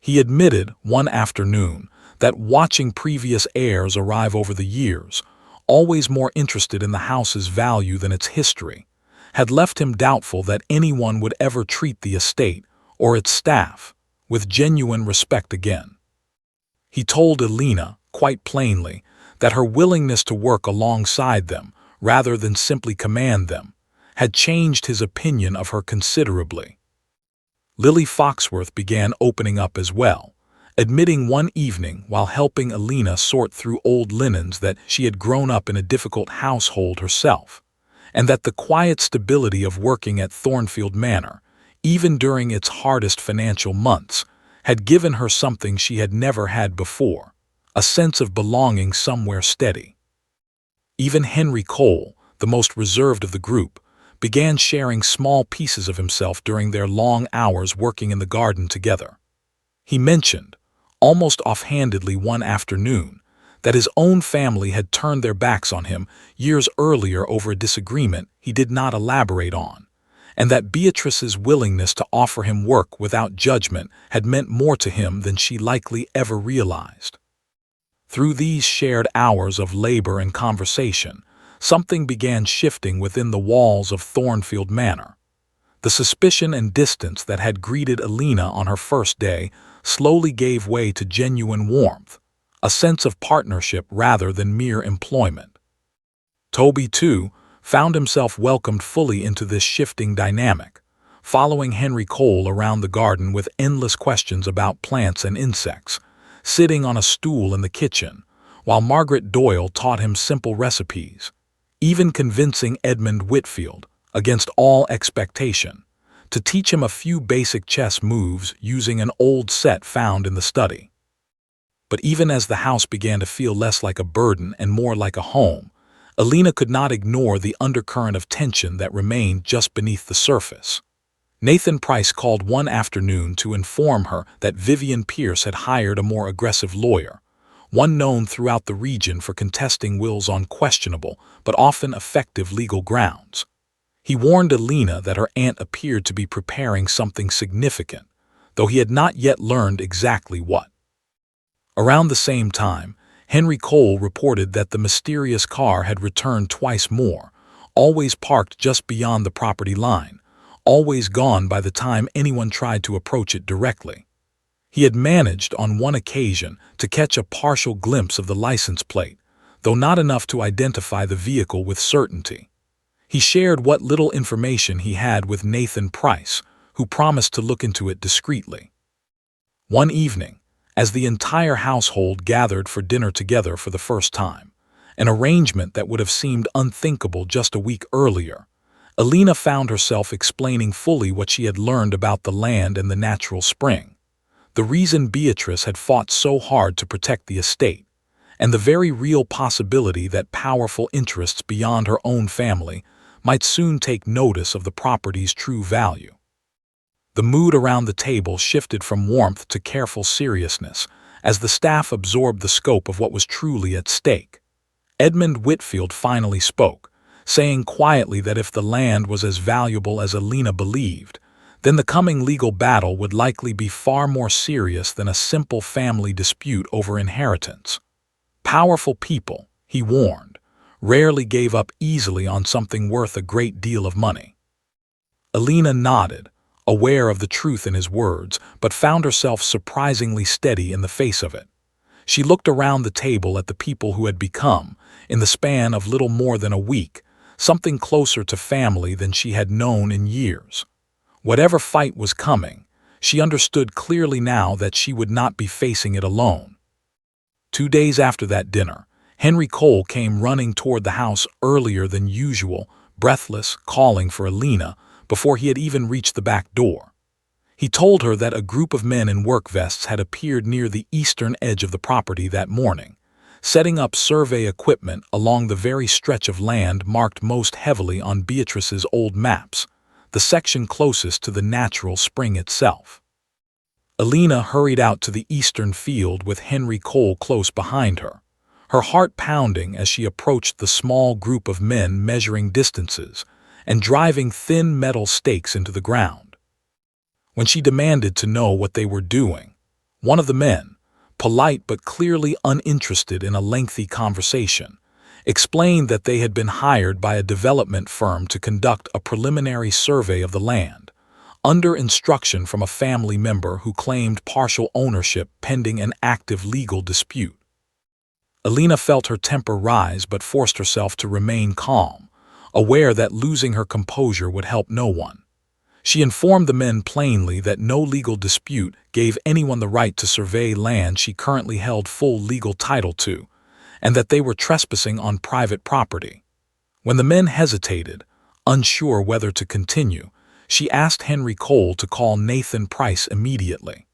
Speaker 1: He admitted one afternoon that watching previous heirs arrive over the years, always more interested in the house's value than its history, had left him doubtful that anyone would ever treat the estate or its staff with genuine respect again. He told Elena, quite plainly, that her willingness to work alongside them, rather than simply command them, had changed his opinion of her considerably. Lily Foxworth began opening up as well, admitting one evening while helping Elena sort through old linens that she had grown up in a difficult household herself, and that the quiet stability of working at Thornfield Manor, even during its hardest financial months, had given her something she had never had before, a sense of belonging somewhere steady. Even Henry Cole, the most reserved of the group, began sharing small pieces of himself during their long hours working in the garden together. He mentioned, almost offhandedly one afternoon, that his own family had turned their backs on him years earlier over a disagreement he did not elaborate on, and that Beatrice's willingness to offer him work without judgment had meant more to him than she likely ever realized. Through these shared hours of labor and conversation, something began shifting within the walls of Thornfield Manor. The suspicion and distance that had greeted Elena on her first day slowly gave way to genuine warmth, a sense of partnership rather than mere employment. Toby, too, found himself welcomed fully into this shifting dynamic, following Henry Cole around the garden with endless questions about plants and insects, sitting on a stool in the kitchen, while Margaret Doyle taught him simple recipes, even convincing Edmund Whitfield, against all expectation, to teach him a few basic chess moves using an old set found in the study. But even as the house began to feel less like a burden and more like a home, Elena could not ignore the undercurrent of tension that remained just beneath the surface. Nathan Price called one afternoon to inform her that Vivian Pierce had hired a more aggressive lawyer, one known throughout the region for contesting wills on questionable but often effective legal grounds. He warned Elena that her aunt appeared to be preparing something significant, though he had not yet learned exactly what. Around the same time, Henry Cole reported that the mysterious car had returned twice more, always parked just beyond the property line, always gone by the time anyone tried to approach it directly. He had managed on one occasion to catch a partial glimpse of the license plate, though not enough to identify the vehicle with certainty. He shared what little information he had with Nathan Price, who promised to look into it discreetly. One evening, as the entire household gathered for dinner together for the first time, an arrangement that would have seemed unthinkable just a week earlier, Elena found herself explaining fully what she had learned about the land and the natural spring, the reason Beatrice had fought so hard to protect the estate, and the very real possibility that powerful interests beyond her own family might soon take notice of the property's true value. The mood around the table shifted from warmth to careful seriousness as the staff absorbed the scope of what was truly at stake. Edmund Whitfield finally spoke, saying quietly that if the land was as valuable as Elena believed, then the coming legal battle would likely be far more serious than a simple family dispute over inheritance. Powerful people, he warned, rarely gave up easily on something worth a great deal of money. Elena nodded, aware of the truth in his words, but found herself surprisingly steady in the face of it. She looked around the table at the people who had become, in the span of little more than a week, something closer to family than she had known in years. Whatever fight was coming, she understood clearly now that she would not be facing it alone. 2 days after that dinner, Henry Cole came running toward the house earlier than usual, breathless, calling for Elena, before he had even reached the back door. He told her that a group of men in work vests had appeared near the eastern edge of the property that morning, setting up survey equipment along the very stretch of land marked most heavily on Beatrice's old maps, the section closest to the natural spring itself. Elena hurried out to the eastern field with Henry Cole close behind her, her heart pounding as she approached the small group of men measuring distances and driving thin metal stakes into the ground. When she demanded to know what they were doing, one of the men, polite but clearly uninterested in a lengthy conversation, explained that they had been hired by a development firm to conduct a preliminary survey of the land, under instruction from a family member who claimed partial ownership pending an active legal dispute. Alina felt her temper rise but forced herself to remain calm, aware that losing her composure would help no one. She informed the men plainly that no legal dispute gave anyone the right to survey land she currently held full legal title to, and that they were trespassing on private property. When the men hesitated, unsure whether to continue, she asked Henry Cole to call Nathan Price immediately.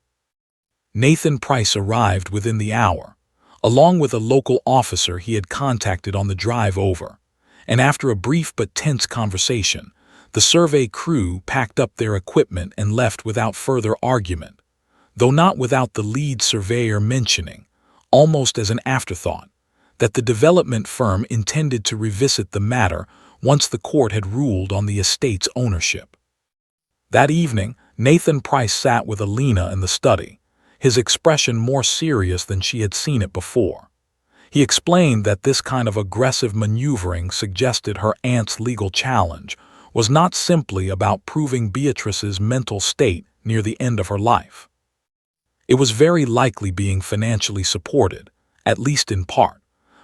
Speaker 1: Nathan Price arrived within the hour, along with a local officer he had contacted on the drive over, and after a brief but tense conversation, the survey crew packed up their equipment and left without further argument, though not without the lead surveyor mentioning, almost as an afterthought, that the development firm intended to revisit the matter once the court had ruled on the estate's ownership. That evening, Nathan Price sat with Alina in the study, his expression more serious than she had seen it before. He explained that this kind of aggressive maneuvering suggested her aunt's legal challenge was not simply about proving Beatrice's mental state near the end of her life. It was very likely being financially supported, at least in part,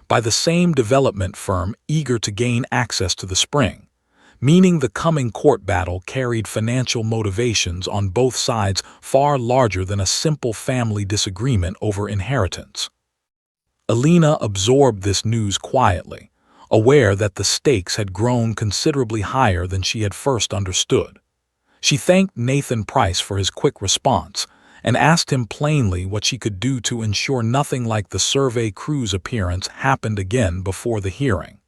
Speaker 1: by the same development firm eager to gain access to the spring, meaning the coming court battle carried financial motivations on both sides far larger than a simple family disagreement over inheritance. Alina absorbed this news quietly, aware that the stakes had grown considerably higher than she had first understood. She thanked Nathan Price for his quick response and asked him plainly what she could do to ensure nothing like the survey crew's appearance happened again before the hearing.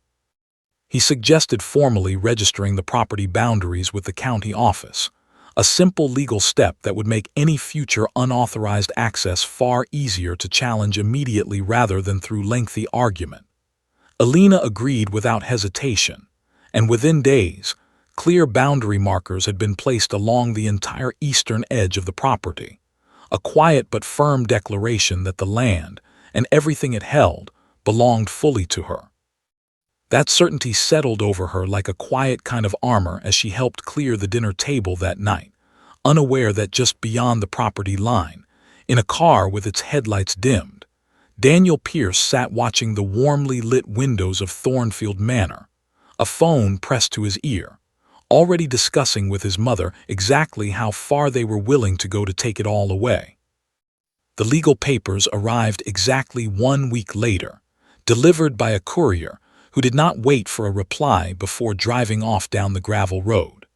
Speaker 1: He suggested formally registering the property boundaries with the county office, a simple legal step that would make any future unauthorized access far easier to challenge immediately rather than through lengthy argument. Alina agreed without hesitation, and within days, clear boundary markers had been placed along the entire eastern edge of the property, a quiet but firm declaration that the land, and everything it held, belonged fully to her. That certainty settled over her like a quiet kind of armor as she helped clear the dinner table that night, unaware that just beyond the property line, in a car with its headlights dimmed, Daniel Pierce sat watching the warmly lit windows of Thornfield Manor, a phone pressed to his ear, already discussing with his mother exactly how far they were willing to go to take it all away. The legal papers arrived exactly 1 week later, delivered by a courier who did not wait for a reply before driving off down the gravel road.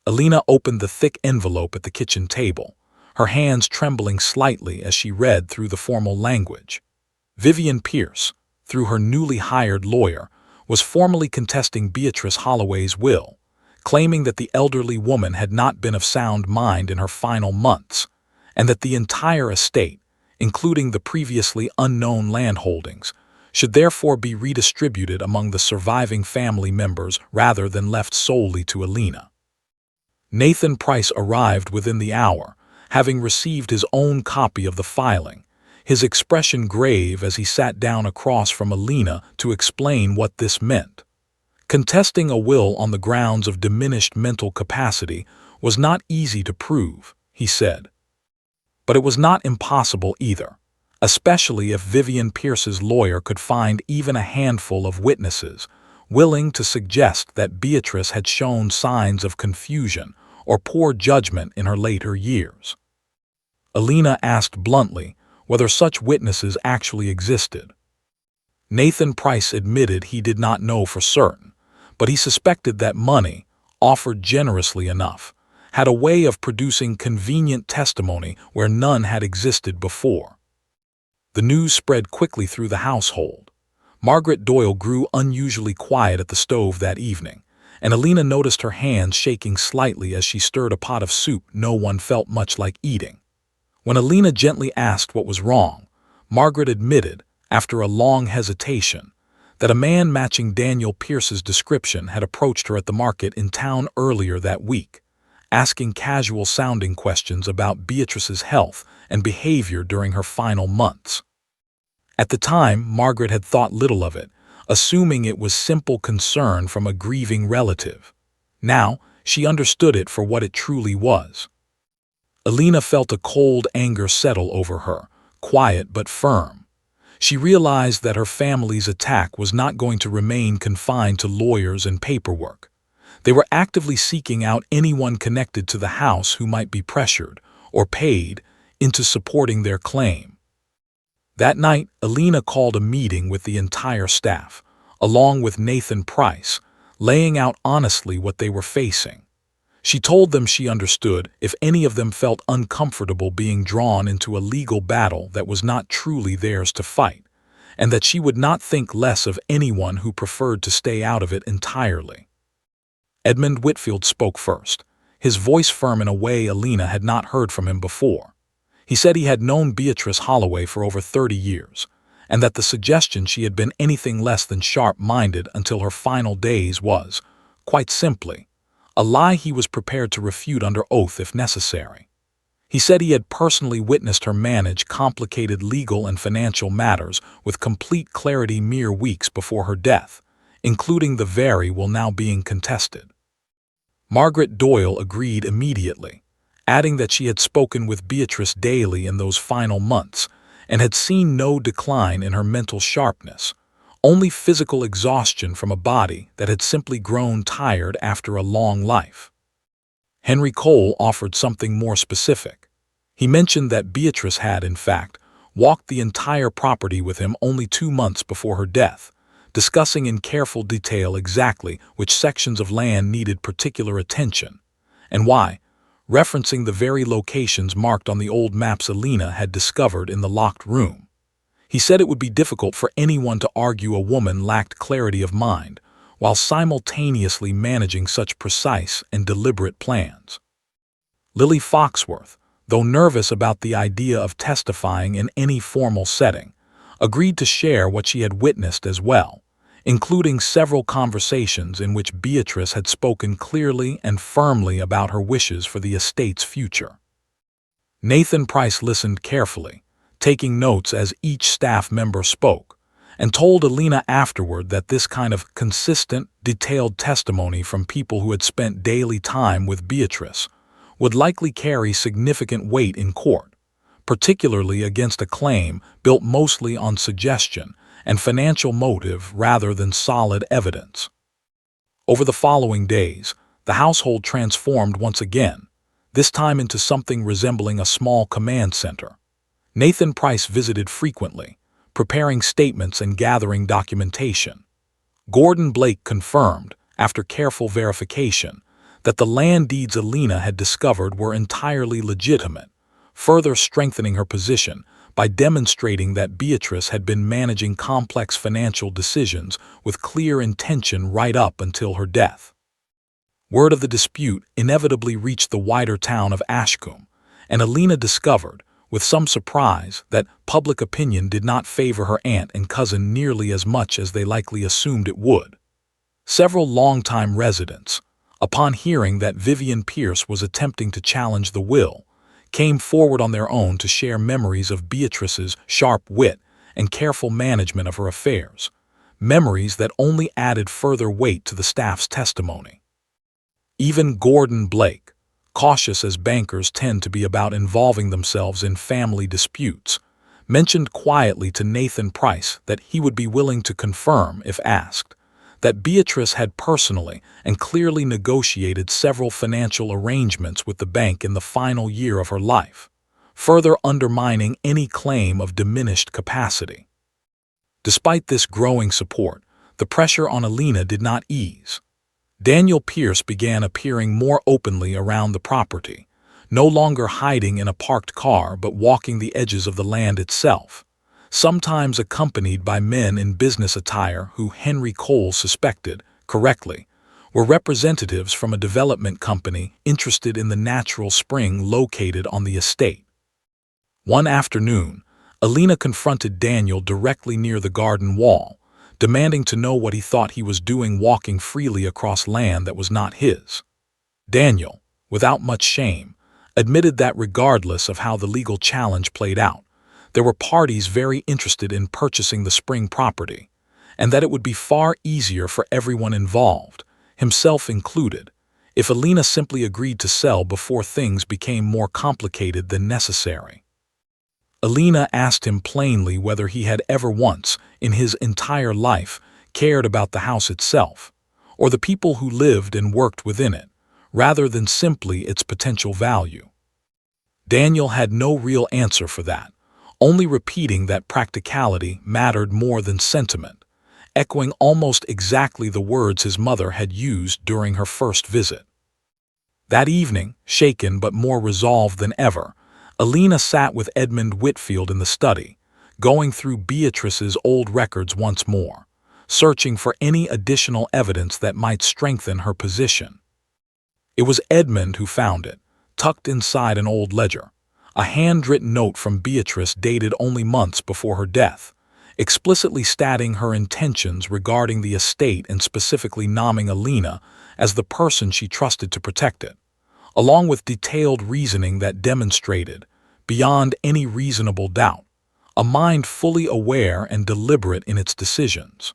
Speaker 1: Alina opened the thick envelope at the kitchen table, her hands trembling slightly as she read through the formal language. Vivian Pierce, through her newly hired lawyer, was formally contesting Beatrice Holloway's will, claiming that the elderly woman had not been of sound mind in her final months, and that the entire estate, including the previously unknown landholdings, should therefore be redistributed among the surviving family members rather than left solely to Alina. Nathan Price arrived within the hour, having received his own copy of the filing, his expression grave as he sat down across from Alina to explain what this meant. Contesting a will on the grounds of diminished mental capacity was not easy to prove, he said. But it was not impossible either, especially if Vivian Pierce's lawyer could find even a handful of witnesses willing to suggest that Beatrice had shown signs of confusion or poor judgment in her later years. Alina asked bluntly whether such witnesses actually existed. Nathan Price admitted he did not know for certain, but he suspected that money, offered generously enough, had a way of producing convenient testimony where none had existed before. The news spread quickly through the household. Margaret Doyle grew unusually quiet at the stove that evening, and Alina noticed her hands shaking slightly as she stirred a pot of soup no one felt much like eating. When Alina gently asked what was wrong, Margaret admitted, after a long hesitation, that a man matching Daniel Pierce's description had approached her at the market in town earlier that week, asking casual-sounding questions about Beatrice's health and behavior during her final months. At the time, Margaret had thought little of it, assuming it was simple concern from a grieving relative. Now, she understood it for what it truly was. Alina felt a cold anger settle over her, quiet but firm. She realized that her family's attack was not going to remain confined to lawyers and paperwork. They were actively seeking out anyone connected to the house who might be pressured, or paid, into supporting their claim. That night, Alina called a meeting with the entire staff, along with Nathan Price, laying out honestly what they were facing. She told them she understood if any of them felt uncomfortable being drawn into a legal battle that was not truly theirs to fight, and that she would not think less of anyone who preferred to stay out of it entirely. Edmund Whitfield spoke first, his voice firm in a way Alina had not heard from him before. He said he had known Beatrice Holloway for over 30 years, and that the suggestion she had been anything less than sharp-minded until her final days was, quite simply, a lie he was prepared to refute under oath if necessary. He said he had personally witnessed her manage complicated legal and financial matters with complete clarity mere weeks before her death, including the very will now being contested. Margaret Doyle agreed immediately, adding that she had spoken with Beatrice daily in those final months and had seen no decline in her mental sharpness, only physical exhaustion from a body that had simply grown tired after a long life. Henry Cole offered something more specific. He mentioned that Beatrice had, in fact, walked the entire property with him only 2 months before her death, discussing in careful detail exactly which sections of land needed particular attention, and why, referencing the very locations marked on the old maps Alina had discovered in the locked room. He said it would be difficult for anyone to argue a woman lacked clarity of mind, while simultaneously managing such precise and deliberate plans. Lily Foxworth, though nervous about the idea of testifying in any formal setting, agreed to share what she had witnessed as well, including several conversations in which Beatrice had spoken clearly and firmly about her wishes for the estate's future. Nathan Price listened carefully, taking notes as each staff member spoke, and told Alina afterward that this kind of consistent, detailed testimony from people who had spent daily time with Beatrice would likely carry significant weight in court, particularly against a claim built mostly on suggestion and financial motive rather than solid evidence. Over the following days, the household transformed once again, this time into something resembling a small command center. Nathan Price visited frequently, preparing statements and gathering documentation. Gordon Blake confirmed, after careful verification, that the land deeds Alina had discovered were entirely legitimate, further strengthening her position by demonstrating that Beatrice had been managing complex financial decisions with clear intention right up until her death. Word of the dispute inevitably reached the wider town of Ashcombe, and Alina discovered, with some surprise, that public opinion did not favor her aunt and cousin nearly as much as they likely assumed it would. Several longtime residents, upon hearing that Vivian Pierce was attempting to challenge the will, came forward on their own to share memories of Beatrice's sharp wit and careful management of her affairs, memories that only added further weight to the staff's testimony. Even Gordon Blake, cautious as bankers tend to be about involving themselves in family disputes, mentioned quietly to Nathan Price that he would be willing to confirm, if asked, that Beatrice had personally and clearly negotiated several financial arrangements with the bank in the final year of her life, further undermining any claim of diminished capacity. Despite this growing support, the pressure on Alina did not ease. Daniel Pierce began appearing more openly around the property, no longer hiding in a parked car but walking the edges of the land itself, sometimes accompanied by men in business attire who Henry Cole suspected, correctly, were representatives from a development company interested in the natural spring located on the estate. One afternoon, Alina confronted Daniel directly near the garden wall, demanding to know what he thought he was doing walking freely across land that was not his. Daniel, without much shame, admitted that regardless of how the legal challenge played out, there were parties very interested in purchasing the spring property, and that it would be far easier for everyone involved, himself included, if Alina simply agreed to sell before things became more complicated than necessary. Alina asked him plainly whether he had ever once, in his entire life, cared about the house itself, or the people who lived and worked within it, rather than simply its potential value. Daniel had no real answer for that, only repeating that practicality mattered more than sentiment, echoing almost exactly the words his mother had used during her first visit. That evening, shaken but more resolved than ever, Alina sat with Edmund Whitfield in the study, going through Beatrice's old records once more, searching for any additional evidence that might strengthen her position. It was Edmund who found it, tucked inside an old ledger, a handwritten note from Beatrice dated only months before her death, explicitly stating her intentions regarding the estate and specifically naming Alina as the person she trusted to protect it, along with detailed reasoning that demonstrated, beyond any reasonable doubt, a mind fully aware and deliberate in its decisions.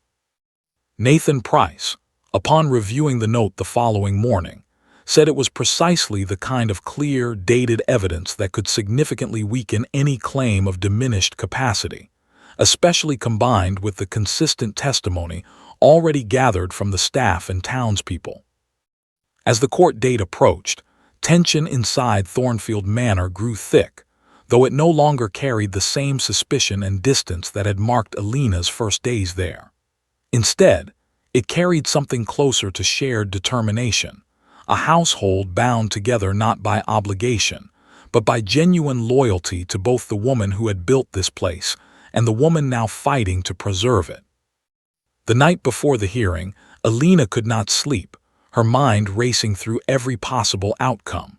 Speaker 1: Nathan Price, upon reviewing the note the following morning, said it was precisely the kind of clear, dated evidence that could significantly weaken any claim of diminished capacity, especially combined with the consistent testimony already gathered from the staff and townspeople. As the court date approached, tension inside Thornfield Manor grew thick, though it no longer carried the same suspicion and distance that had marked Alina's first days there. Instead, it carried something closer to shared determination, a household bound together not by obligation, but by genuine loyalty to both the woman who had built this place and the woman now fighting to preserve it. The night before the hearing, Alina could not sleep, her mind racing through every possible outcome.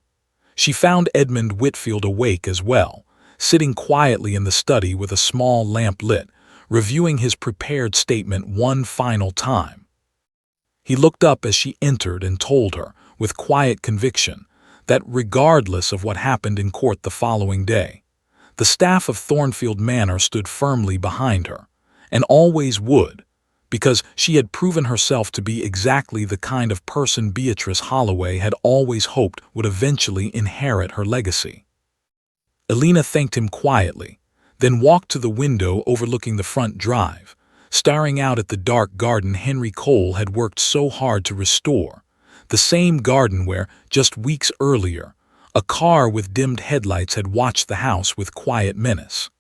Speaker 1: She found Edmund Whitfield awake as well, sitting quietly in the study with a small lamp lit, reviewing his prepared statement one final time. He looked up as she entered and told her, with quiet conviction, that regardless of what happened in court the following day, the staff of Thornfield Manor stood firmly behind her, and always would, because she had proven herself to be exactly the kind of person Beatrice Holloway had always hoped would eventually inherit her legacy. Alina thanked him quietly, then walked to the window overlooking the front drive, staring out at the dark garden Henry Cole had worked so hard to restore, the same garden where, just weeks earlier, a car with dimmed headlights had watched the house with quiet menace.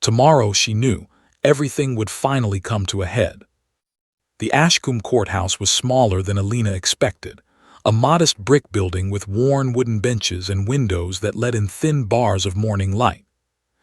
Speaker 1: Tomorrow, she knew, everything would finally come to a head. The Ashcombe courthouse was smaller than Alina expected, a modest brick building with worn wooden benches and windows that let in thin bars of morning light.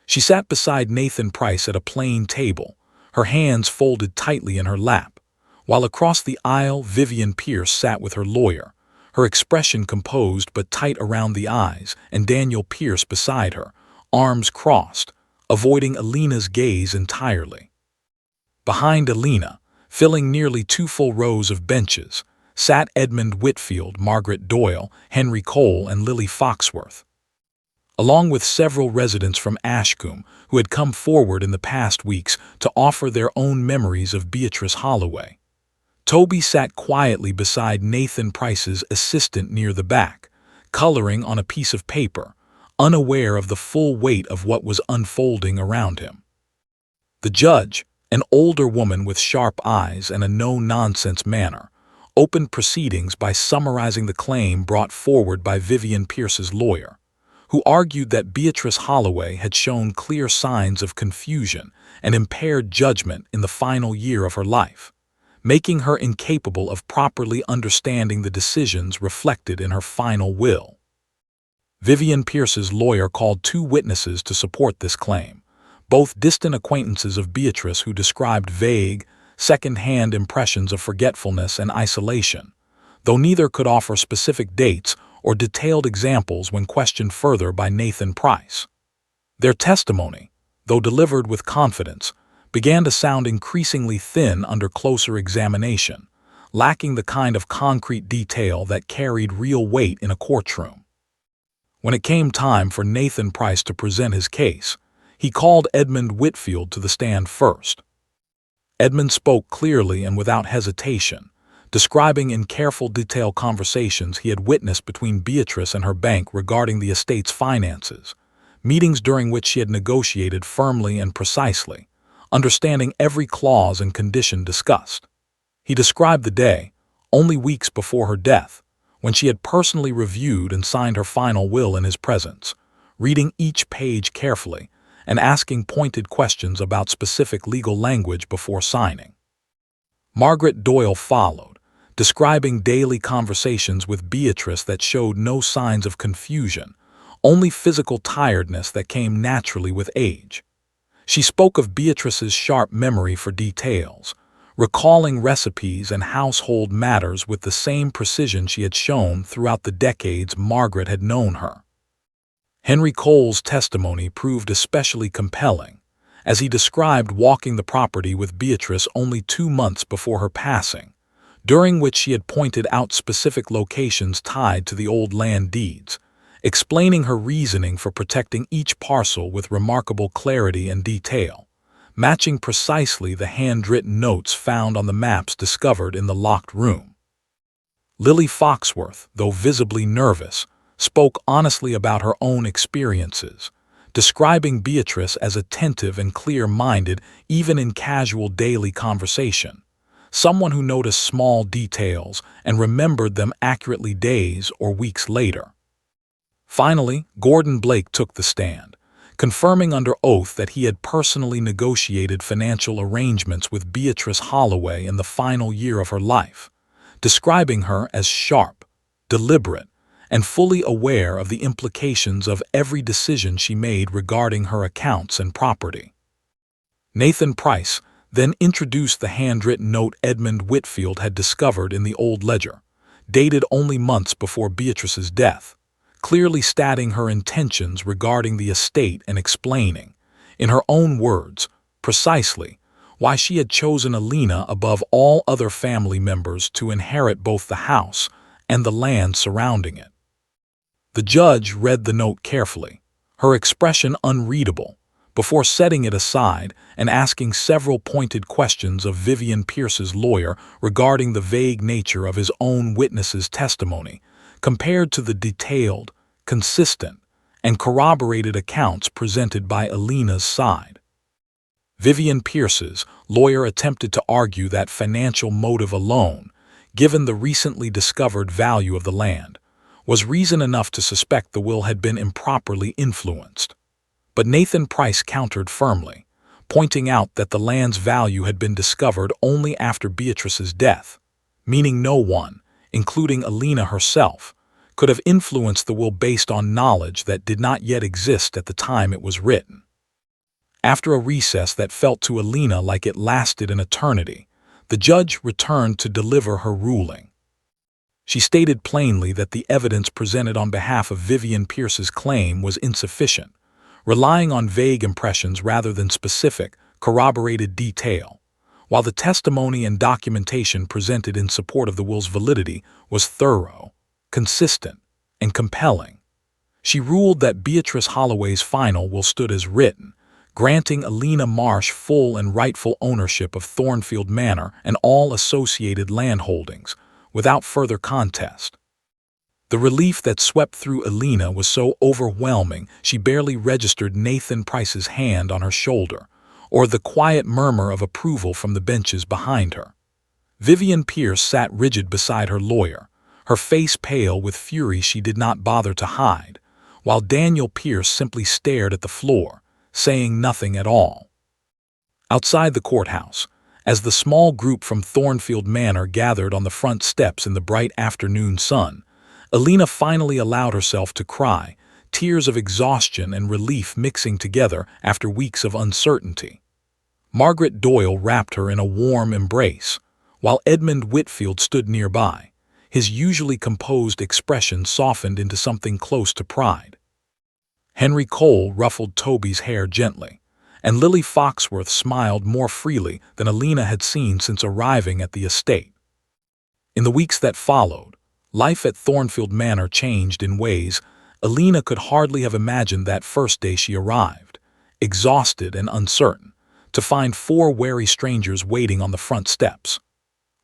Speaker 1: She sat beside Nathan Price at a plain table, her hands folded tightly in her lap, while across the aisle Vivian Pierce sat with her lawyer, her expression composed but tight around the eyes, and Daniel Pierce beside her, arms crossed, avoiding Alina's gaze entirely. Behind Alina, filling nearly 2 full rows of benches, sat Edmund Whitfield, Margaret Doyle, Henry Cole, and Lily Foxworth, along with several residents from Ashcombe who had come forward in the past weeks to offer their own memories of Beatrice Holloway. Toby sat quietly beside Nathan Price's assistant near the back, coloring on a piece of paper, unaware of the full weight of what was unfolding around him. The judge, an older woman with sharp eyes and a no-nonsense manner, opened proceedings by summarizing the claim brought forward by Vivian Pierce's lawyer, who argued that Beatrice Holloway had shown clear signs of confusion and impaired judgment in the final year of her life, making her incapable of properly understanding the decisions reflected in her final will. Vivian Pierce's lawyer called 2 witnesses to support this claim, both distant acquaintances of Beatrice who described vague, second-hand impressions of forgetfulness and isolation, though neither could offer specific dates or detailed examples when questioned further by Nathan Price. Their testimony, though delivered with confidence, began to sound increasingly thin under closer examination, lacking the kind of concrete detail that carried real weight in a courtroom. When it came time for Nathan Price to present his case, he called Edmund Whitfield to the stand first. Edmund spoke clearly and without hesitation, describing in careful detail conversations he had witnessed between Beatrice and her bank regarding the estate's finances, meetings during which she had negotiated firmly and precisely, understanding every clause and condition discussed. He described the day, only weeks before her death, when she had personally reviewed and signed her final will in his presence, reading each page carefully and asking pointed questions about specific legal language before signing. Margaret Doyle followed, describing daily conversations with Beatrice that showed no signs of confusion, only physical tiredness that came naturally with age. She spoke of Beatrice's sharp memory for details, recalling recipes and household matters with the same precision she had shown throughout the decades Margaret had known her. Henry Cole's testimony proved especially compelling, as he described walking the property with Beatrice only 2 months before her passing, during which she had pointed out specific locations tied to the old land deeds, explaining her reasoning for protecting each parcel with remarkable clarity and detail, matching precisely the handwritten notes found on the maps discovered in the locked room. Lily Foxworth, though visibly nervous, spoke honestly about her own experiences, describing Beatrice as attentive and clear-minded even in casual daily conversation, someone who noticed small details and remembered them accurately days or weeks later. Finally, Gordon Blake took the stand, confirming under oath that he had personally negotiated financial arrangements with Beatrice Holloway in the final year of her life, describing her as sharp, deliberate, and fully aware of the implications of every decision she made regarding her accounts and property. Nathan Price then introduced the handwritten note Edmund Whitfield had discovered in the old ledger, dated only months before Beatrice's death, clearly stating her intentions regarding the estate and explaining, in her own words, precisely why she had chosen Alina above all other family members to inherit both the house and the land surrounding it. The judge read the note carefully, her expression unreadable, before setting it aside and asking several pointed questions of Vivian Pierce's lawyer regarding the vague nature of his own witness's testimony, compared to the detailed, consistent, and corroborated accounts presented by Alina's side. Vivian Pierce's lawyer attempted to argue that financial motive alone, given the recently discovered value of the land, was reason enough to suspect the will had been improperly influenced. But Nathan Price countered firmly, pointing out that the land's value had been discovered only after Beatrice's death, meaning no one, including Alina herself, could have influenced the will based on knowledge that did not yet exist at the time it was written. After a recess that felt to Alina like it lasted an eternity, the judge returned to deliver her ruling. She stated plainly that the evidence presented on behalf of Vivian Pierce's claim was insufficient, relying on vague impressions rather than specific, corroborated detail, while the testimony and documentation presented in support of the will's validity was thorough, consistent, and compelling. She ruled that Beatrice Holloway's final will stood as written, granting Alina Marsh full and rightful ownership of Thornfield Manor and all associated landholdings, without further contest. The relief that swept through Alina was so overwhelming she barely registered Nathan Price's hand on her shoulder, or the quiet murmur of approval from the benches behind her. Vivian Pierce sat rigid beside her lawyer, her face pale with fury she did not bother to hide, while Daniel Pierce simply stared at the floor, saying nothing at all. Outside the courthouse, as the small group from Thornfield Manor gathered on the front steps in the bright afternoon sun, Alina finally allowed herself to cry, tears of exhaustion and relief mixing together after weeks of uncertainty. Margaret Doyle wrapped her in a warm embrace, while Edmund Whitfield stood nearby, his usually composed expression softened into something close to pride. Henry Cole ruffled Toby's hair gently, and Lily Foxworth smiled more freely than Alina had seen since arriving at the estate. In the weeks that followed, life at Thornfield Manor changed in ways Alina could hardly have imagined that first day she arrived, exhausted and uncertain, to find four wary strangers waiting on the front steps.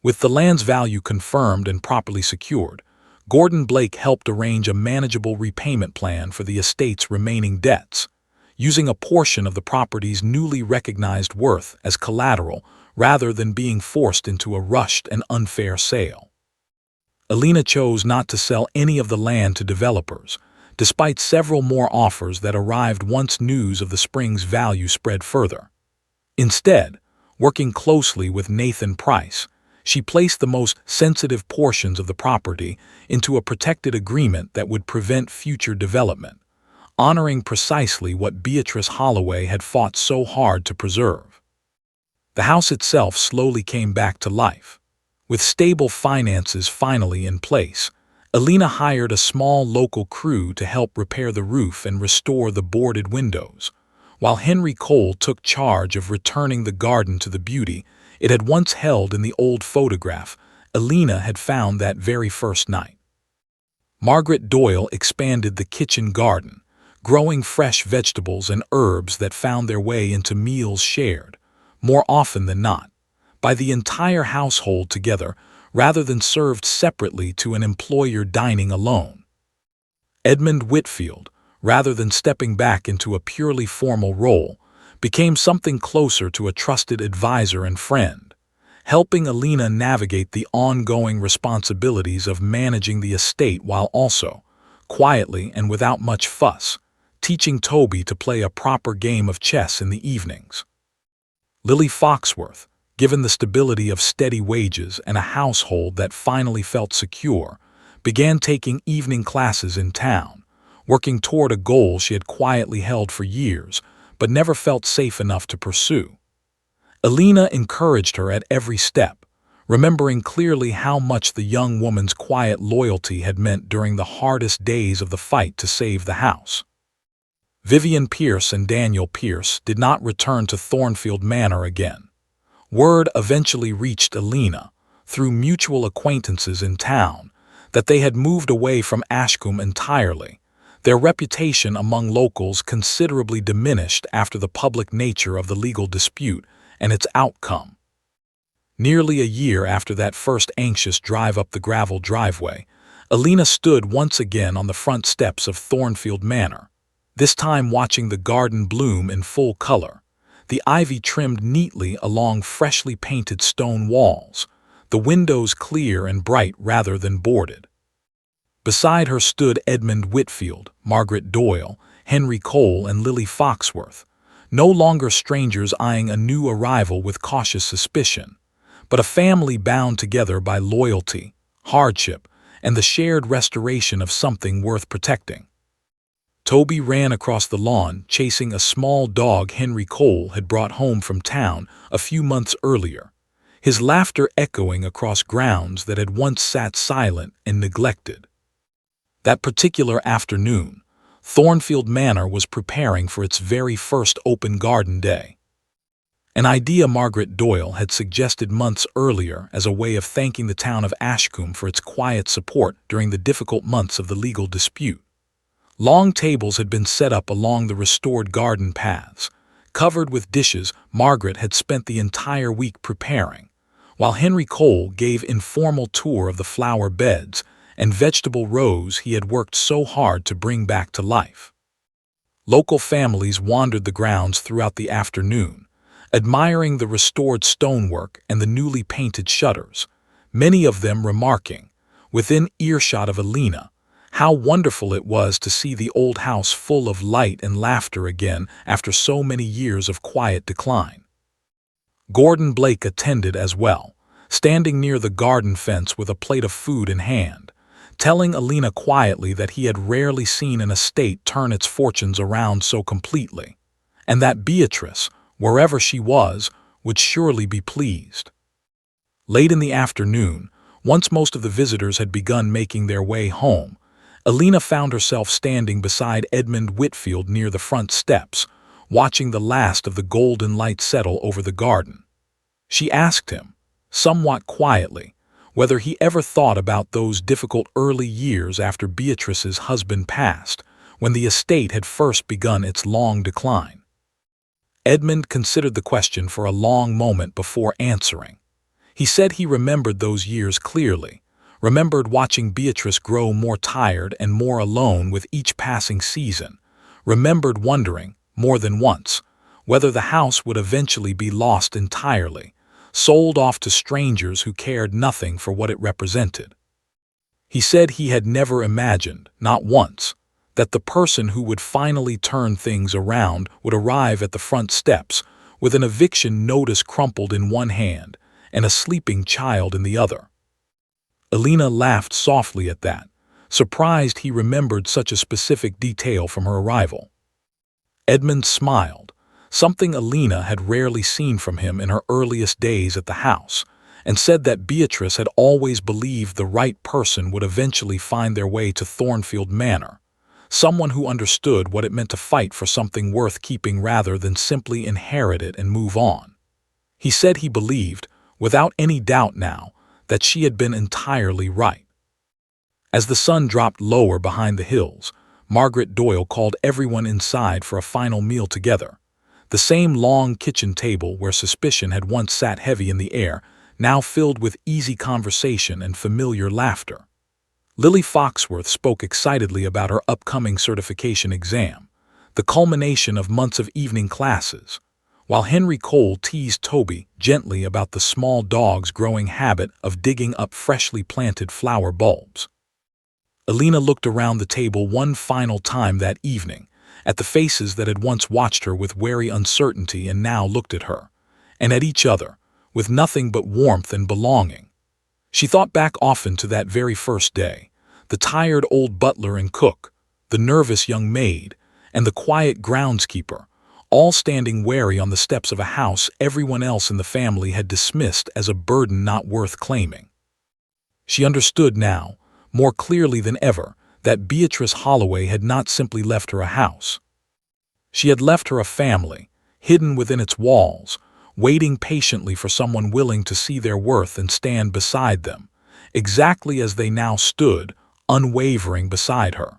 Speaker 1: With the land's value confirmed and properly secured, Gordon Blake helped arrange a manageable repayment plan for the estate's remaining debts, using a portion of the property's newly recognized worth as collateral rather than being forced into a rushed and unfair sale. Alina chose not to sell any of the land to developers, despite several more offers that arrived once news of the spring's value spread further. Instead, working closely with Nathan Price, she placed the most sensitive portions of the property into a protected agreement that would prevent future development, honoring precisely what Beatrice Holloway had fought so hard to preserve. The house itself slowly came back to life. With stable finances finally in place, Alina hired a small local crew to help repair the roof and restore the boarded windows, while Henry Cole took charge of returning the garden to the beauty it had once held in the old photograph Alina had found that very first night. Margaret Doyle expanded the kitchen garden, growing fresh vegetables and herbs that found their way into meals shared, more often than not, by the entire household together rather than served separately to an employer dining alone. Edmund Whitfield, rather than stepping back into a purely formal role, became something closer to a trusted advisor and friend, helping Alina navigate the ongoing responsibilities of managing the estate while also, quietly and without much fuss, teaching Toby to play a proper game of chess in the evenings. Lily Foxworth, given the stability of steady wages and a household that finally felt secure, began taking evening classes in town, working toward a goal she had quietly held for years but never felt safe enough to pursue. Alina encouraged her at every step, remembering clearly how much the young woman's quiet loyalty had meant during the hardest days of the fight to save the house. Vivian Pierce and Daniel Pierce did not return to Thornfield Manor again. Word eventually reached Alina, through mutual acquaintances in town, that they had moved away from Ashcombe entirely, their reputation among locals considerably diminished after the public nature of the legal dispute and its outcome. Nearly a year after that first anxious drive up the gravel driveway, Alina stood once again on the front steps of Thornfield Manor, this time watching the garden bloom in full color, the ivy trimmed neatly along freshly painted stone walls, the windows clear and bright rather than boarded. Beside her stood Edmund Whitfield, Margaret Doyle, Henry Cole, and Lily Foxworth, no longer strangers eyeing a new arrival with cautious suspicion, but a family bound together by loyalty, hardship, and the shared restoration of something worth protecting. Toby ran across the lawn, chasing a small dog Henry Cole had brought home from town a few months earlier, his laughter echoing across grounds that had once sat silent and neglected. That particular afternoon, Thornfield Manor was preparing for its very first open garden day. An idea Margaret Doyle had suggested months earlier as a way of thanking the town of Ashcombe for its quiet support during the difficult months of the legal dispute. Long tables had been set up along the restored garden paths, covered with dishes Margaret had spent the entire week preparing, while Henry Cole gave informal tour of the flower beds and vegetable rows he had worked so hard to bring back to life. Local families wandered the grounds throughout the afternoon, admiring the restored stonework and the newly painted shutters, many of them remarking, within earshot of Alina, how wonderful it was to see the old house full of light and laughter again after so many years of quiet decline. Gordon Blake attended as well, standing near the garden fence with a plate of food in hand, telling Alina quietly that he had rarely seen an estate turn its fortunes around so completely, and that Beatrice, wherever she was, would surely be pleased. Late in the afternoon, once most of the visitors had begun making their way home, Alina found herself standing beside Edmund Whitfield near the front steps, watching the last of the golden light settle over the garden. She asked him, somewhat quietly, whether he ever thought about those difficult early years after Beatrice's husband passed, when the estate had first begun its long decline. Edmund considered the question for a long moment before answering. He said he remembered those years clearly, remembered watching Beatrice grow more tired and more alone with each passing season, remembered wondering, more than once, whether the house would eventually be lost entirely, sold off to strangers who cared nothing for what it represented. He said he had never imagined, not once, that the person who would finally turn things around would arrive at the front steps with an eviction notice crumpled in one hand and a sleeping child in the other. Alina laughed softly at that, surprised he remembered such a specific detail from her arrival. Edmund smiled, something Alina had rarely seen from him in her earliest days at the house, and said that Beatrice had always believed the right person would eventually find their way to Thornfield Manor, someone who understood what it meant to fight for something worth keeping rather than simply inherit it and move on. He said he believed, without any doubt now, that she had been entirely right. As the sun dropped lower behind the hills, Margaret Doyle called everyone inside for a final meal together. The same long kitchen table where suspicion had once sat heavy in the air, now filled with easy conversation and familiar laughter. Lily Foxworth spoke excitedly about her upcoming certification exam, the culmination of months of evening classes, while Henry Cole teased Toby gently about the small dog's growing habit of digging up freshly planted flower bulbs. Alina looked around the table one final time that evening, at the faces that had once watched her with wary uncertainty and now looked at her, and at each other, with nothing but warmth and belonging. She thought back often to that very first day, the tired old butler and cook, the nervous young maid, and the quiet groundskeeper, all standing wary on the steps of a house everyone else in the family had dismissed as a burden not worth claiming. She understood now, more clearly than ever, that Beatrice Holloway had not simply left her a house. She had left her a family, hidden within its walls, waiting patiently for someone willing to see their worth and stand beside them, exactly as they now stood, unwavering beside her.